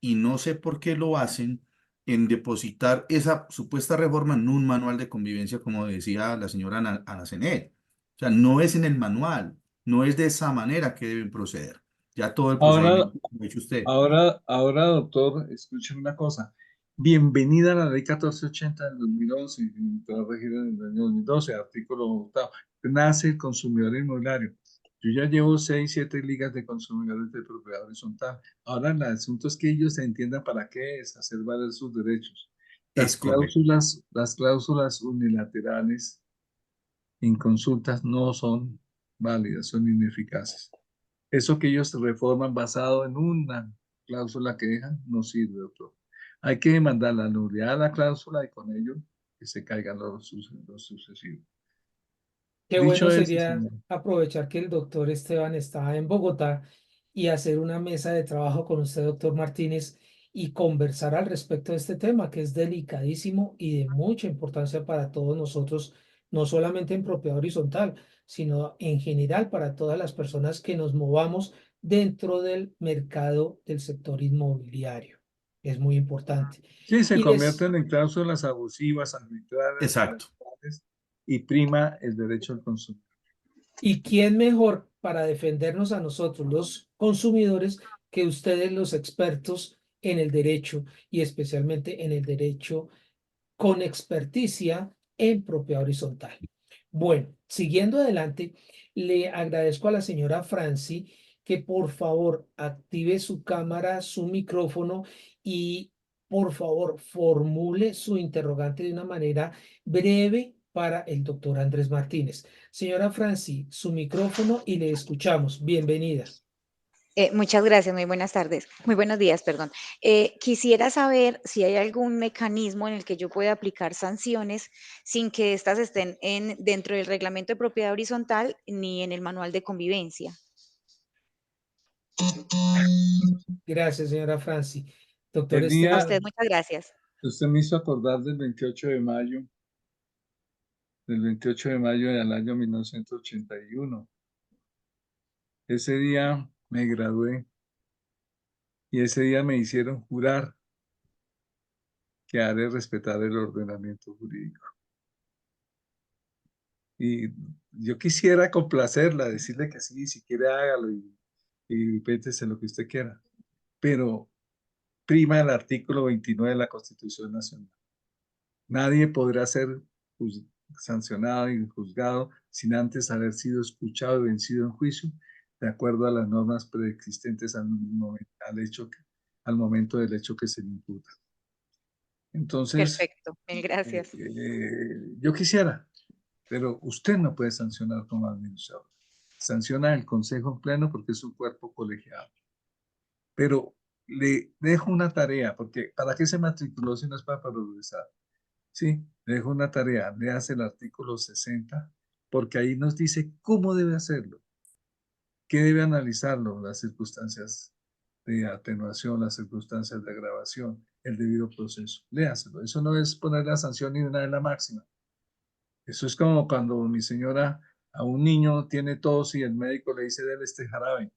C: y no sé por qué lo hacen, en depositar esa supuesta reforma en un manual de convivencia, como decía la señora Ana Zenet. O sea, no es en el manual, no es de esa manera que deben proceder. Ya todo el
B: Ahora,
C: procedimiento lo ha hecho usted.
B: ahora, doctor, escuchen una cosa. Bienvenida a la ley 1480 del 2011, que entró a regir en el año 2012, artículo 8. Nace el consumidor inmobiliario. Yo ya llevo 6, 7 ligas de consumidores de propiedad horizontal. Ahora el asunto es que ellos entiendan para qué es hacer valer sus derechos.
C: Es correcto.
B: Las cláusulas unilaterales en consultas no son válidas, son ineficaces. Eso que ellos reforman basado en una cláusula que dejan no sirve, doctor. Hay que demandar la nulidad de la cláusula y con ello que se caigan los sucesivos.
A: Qué
B: Dicho
A: bueno
B: eso,
A: sería
B: señor.
A: aprovechar que el doctor Esteban está en Bogotá y hacer una mesa de trabajo con usted, doctor Martínez, y conversar al respecto de este tema, que es delicadísimo y de mucha importancia para todos nosotros, no solamente en propiedad horizontal, sino en general para todas las personas que nos movamos dentro del mercado del sector inmobiliario. Es muy importante.
B: Sí, se
A: Y les
B: convierten en cláusulas abusivas, arbitrarias,
C: Exacto.
B: ilegales, y prima el derecho al consumo.
A: ¿Y quién mejor para defendernos a nosotros, los consumidores, que ustedes, los expertos en el derecho y especialmente en el derecho con experticia en propiedad horizontal? Bueno, siguiendo adelante, le agradezco a la señora Franci que por favor active su cámara, su micrófono y por favor formule su interrogante de una manera breve para el doctor Andrés Martínez. Señora Franci, su micrófono y le escuchamos. Bienvenida.
E: Muchas gracias, muy buenas tardes, muy buenos días, perdón. Quisiera saber si hay algún mecanismo en el que yo pueda aplicar sanciones sin que éstas estén dentro del reglamento de propiedad horizontal ni en el manual de convivencia.
A: Gracias, señora Franci. Doctor
B: El
E: A
B: día,
E: usted,
A: Esteban,
E: muchas gracias.
B: usted me hizo acordar del 28 de mayo del año 1981. Ese día me gradué y ese día me hicieron jurar que haré respetar el ordenamiento jurídico. Y yo quisiera complacerla, decirle que sí, si quiere hágalo y pétese lo que usted quiera. Pero prima el artículo 29 de la Constitución Nacional. Nadie podrá ser sancionado y juzgado sin antes haber sido escuchado y vencido en juicio, de acuerdo a las normas preexistentes al momento del hecho que se le imputa. Entonces,
E: Perfecto, mil gracias.
B: yo quisiera, pero usted no puede sancionar como administrador. Sanciona el Consejo en pleno porque es un cuerpo colegiado. Pero le dejo una tarea, porque ¿para qué se matriculó si no es para progresar? Sí, le dejo una tarea, le hace el artículo 60, porque ahí nos dice cómo debe hacerlo, qué debe analizarlo, las circunstancias de atenuación, las circunstancias de agravación, el debido proceso. Léaselo. Eso no es poner la sanción ni una de la máxima. Eso es como cuando mi señora a un niño tiene tos y el médico le dice, dele este jarabe.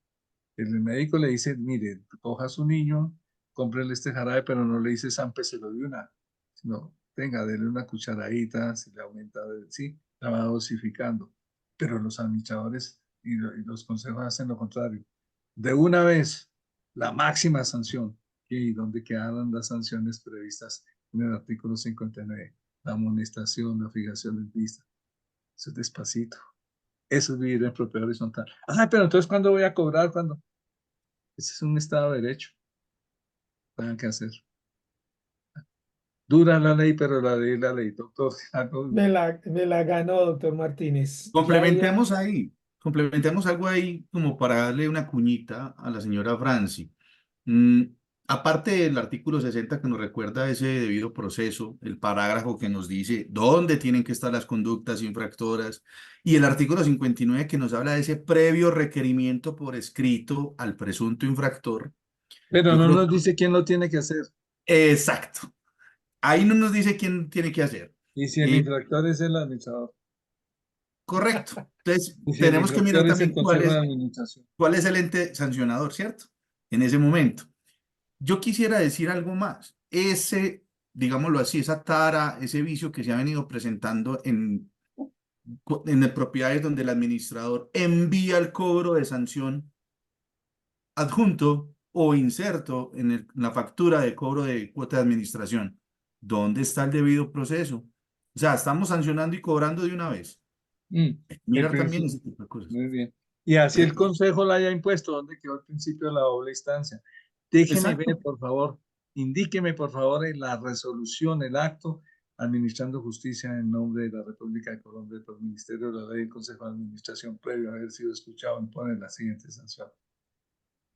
B: El médico le dice, mire, coja a su niño, cómprele este jarabe, pero no le dice zámpeselo de una, sino, tenga, dele una cucharadita, si le aumenta, sí, la va dosificando. Pero los administradores y los consejos hacen lo contrario. De una vez, la máxima sanción, y donde quedaron las sanciones previstas en el artículo 59, la amonestación, la fijación de vista. Eso es despacito. Eso es vivir en propiedad horizontal. Ah, pero entonces, ¿cuándo voy a cobrar? ¿Cuándo? Ese es un Estado de Derecho. Tengan que hacer. Dura la ley, pero la ley es la ley, doctor.
A: me la ganó, doctor Martínez. Ya había.
C: Complementemos algo ahí como para darle una cuñita a la señora Franci. Mm, Aparte del artículo 60 que nos recuerda ese debido proceso, el parágrafo que nos dice dónde tienen que estar las conductas infractoras y el artículo 59 que nos habla de ese previo requerimiento por escrito al presunto infractor,
B: Pero
C: yo
B: no
C: creo que...
B: nos dice quién lo tiene que hacer.
C: Exacto. Ahí no nos dice quién tiene que hacer.
B: Y si el
C: Eh,
B: infractor es el administrador.
C: Correcto. Entonces,
B: Y si el
C: tenemos que mirar
B: infractor es el
C: también
B: consejo de administración.
C: cuál es el ente sancionador, ¿cierto? En ese momento. Yo quisiera decir algo más. Ese, digámoslo así, esa tara, ese vicio que se ha venido presentando en propiedades donde el administrador envía el cobro de sanción adjunto o inserto en la factura de cobro de cuota de administración. ¿Dónde está el debido proceso? O sea, estamos sancionando y cobrando de una vez.
B: El
C: Mirar también
B: principio.
C: ese tipo de cosas.
B: Muy bien. Y así el consejo la haya impuesto, ¿dónde quedó el principio de la doble instancia? Déjeme ver,
C: Exacto.
B: por favor, indíqueme, por favor, en la resolución, el acto, administrando justicia en nombre de la República de Colombia por el Ministerio de la Ley y el Consejo de Administración, previo a haber sido escuchado, impone la siguiente sanción.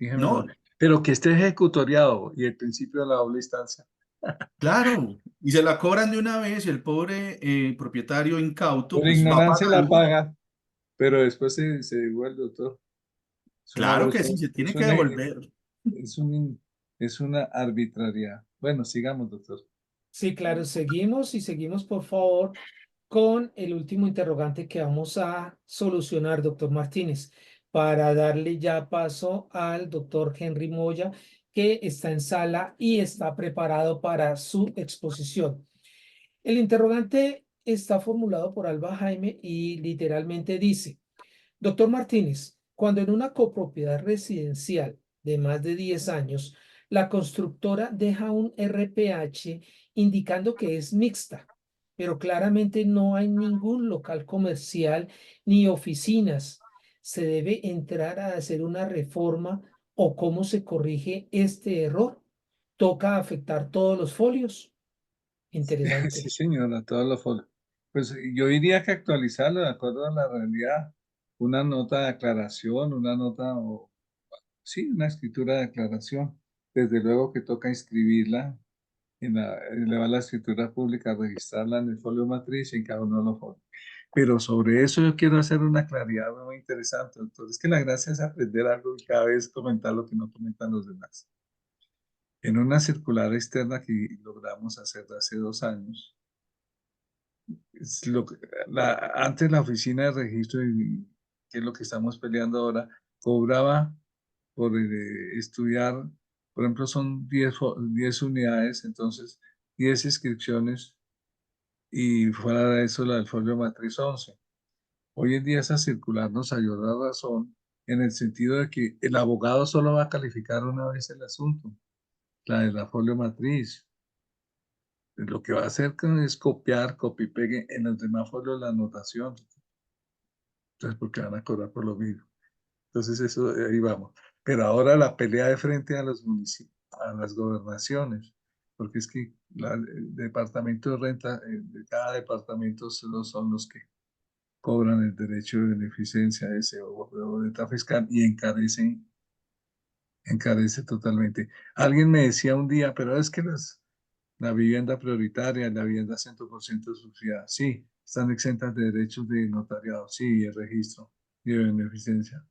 B: Dígamelo.
C: No,
B: Pero que esté ejecutoriado y el principio de la doble instancia.
C: claro. Y se la cobran de una vez y el pobre propietario incauto
B: Por
C: pues va
B: ignorancia la
C: pagando.
B: paga. pero después se devuelve, doctor. Es un
C: Claro que
B: abuso,
C: sí, se tiene
B: es
C: que
B: una,
C: devolver.
B: es un, es una arbitrariedad. Bueno, sigamos, doctor.
A: Sí, claro, seguimos y seguimos, por favor, con el último interrogante que vamos a solucionar, doctor Martínez, para darle ya paso al doctor Henry Moya, que está en sala y está preparado para su exposición. El interrogante está formulado por Alba Jaime y literalmente dice: doctor Martínez, cuando en una copropiedad residencial de más de 10 años, la constructora deja un RPH indicando que es mixta, pero claramente no hay ningún local comercial ni oficinas, ¿se debe entrar a hacer una reforma o cómo se corrige este error? ¿Toca afectar todos los folios?
B: Sí,
A: Interesante.
B: señora, todos los folios. Pues yo diría que actualizarlo de acuerdo a la realidad. Una nota de aclaración, una nota, o sí, una escritura de aclaración. Desde luego que toca inscribirla, elevar la escritura pública, registrarla en el folio matriz y en cada uno de los folios. Pero sobre eso yo quiero hacer una claridad muy interesante, doctor. Es que la gracia es aprender algo y cada vez comentar lo que no comentan los demás. En una circular externa que logramos hacer hace 2 años, es antes la oficina de registro, y que es lo que estamos peleando ahora, cobraba por estudiar, por ejemplo, son 10 unidades, entonces 10 inscripciones y fuera de eso la del folio matriz 11. Hoy en día esa circular nos ayuda a la razón en el sentido de que el abogado solo va a calificar una vez el asunto, la de la folio matriz. Lo que va a hacer es copiar, copy pegue en los demás folios la anotación. Entonces, porque van a cobrar por lo mismo. Entonces, eso, ahí vamos. Pero ahora la pelea de frente a los municipios, a las gobernaciones, porque es que el departamento de renta, de cada departamento son los que cobran el derecho de beneficencia ese o boleta fiscal y encarece totalmente. Alguien me decía un día, pero es que la vivienda prioritaria, la vivienda 100% subsidiada, sí, están exentas de derechos de notariado, sí, y el registro y de beneficencia.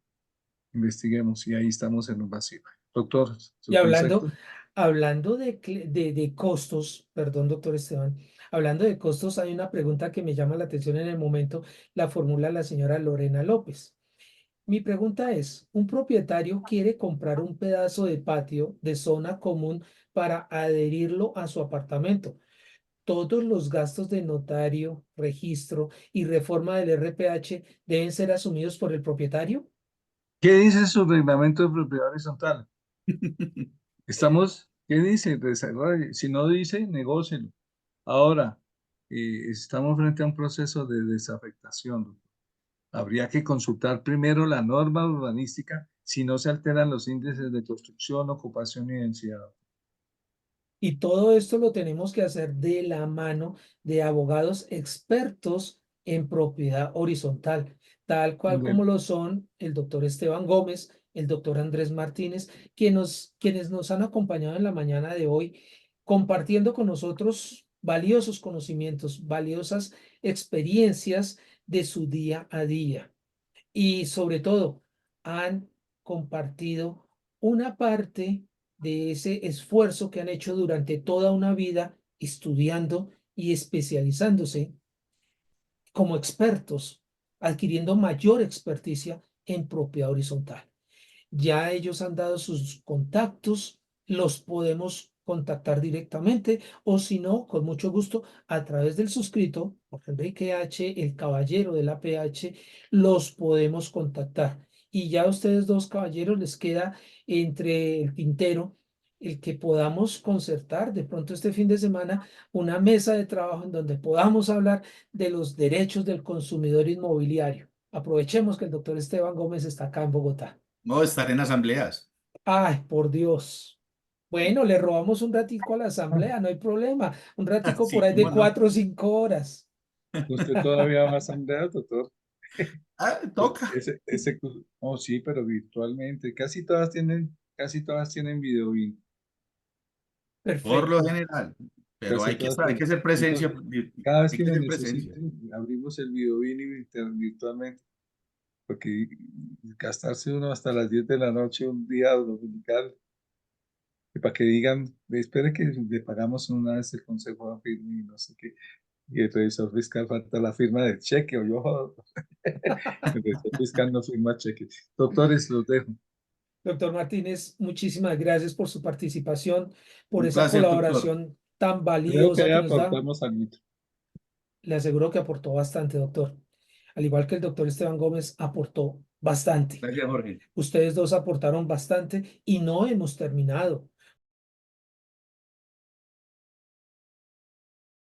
B: Investiguemos y ahí estamos en un vacío. Doctor,
A: Y
B: su concepto.
A: hablando de costos, perdón, doctor Esteban, hablando de costos, hay una pregunta que me llama la atención en el momento, la formula la señora Lorena López. Mi pregunta es: un propietario quiere comprar un pedazo de patio de zona común para adherirlo a su apartamento. ¿Todos los gastos de notario, registro y reforma del RPH deben ser asumidos por el propietario?
B: ¿Qué dice su reglamento de propiedad horizontal? ¿Qué dice? Desarrolle. Si no dice, negócielo. Ahora, estamos frente a un proceso de desafectación. Habría que consultar primero la norma urbanística si no se alteran los índices de construcción, ocupación y densidad.
A: Y todo esto lo tenemos que hacer de la mano de abogados expertos en propiedad horizontal, tal cual como lo son el doctor Esteban Gómez, el doctor Andrés Martínez, quienes nos han acompañado en la mañana de hoy, compartiendo con nosotros valiosos conocimientos, valiosas experiencias de su día a día. Y sobre todo, han compartido una parte de ese esfuerzo que han hecho durante toda una vida estudiando y especializándose como expertos, adquiriendo mayor experticia en propiedad horizontal. Ya ellos han dado sus contactos, los podemos contactar directamente o si no, con mucho gusto, a través del suscrito, Jorge Enrique H., el caballero de la PH, los podemos contactar. Y ya a ustedes dos caballeros les queda entre el tintero el que podamos concertar de pronto este fin de semana una mesa de trabajo en donde podamos hablar de los derechos del consumidor inmobiliario. Aprovechemos que el doctor Esteban Gómez está acá en Bogotá.
C: No, estar en asambleas.
A: Ay, por Dios. Bueno, le robamos un ratico a la asamblea, no hay problema. Un ratico por
C: Sí,
A: ahí de
C: cómo no.
A: 4 o 5 horas.
B: ¿Usted todavía va a asamblea, doctor?
C: Ah, toca.
B: Oh, sí, pero virtualmente. Casi todas tienen video.
C: Por lo
A: Perfecto.
C: general. Pero
B: Casi
C: hay que
B: todas
C: estar, hay
B: tienen.
C: que ser presencia,
B: Entonces, cada vez
C: hay
B: que
C: que
B: me
C: ser presencia.
B: necesiten, abrimos el video virtualmente. porque gastarse uno hasta las 10 de la noche un día dominical, y para que digan, espere que le pagamos una vez el consejo de firme y no sé qué, y el revisor fiscal falta la firma del cheque, o yo, el revisor fiscal no firma cheque. Doctores, los dejo.
A: Doctor Martínez, muchísimas gracias por su participación, por
C: Un
A: esa
C: placer, doctor.
A: colaboración tan
B: Creo que
A: valiosa
B: ahí
A: que nos da.
B: aportamos algo.
A: Le aseguro que aportó bastante, doctor. Al igual que el doctor Esteban Gómez aportó bastante.
C: Gracias, Jorge.
A: Ustedes dos aportaron bastante y no hemos terminado.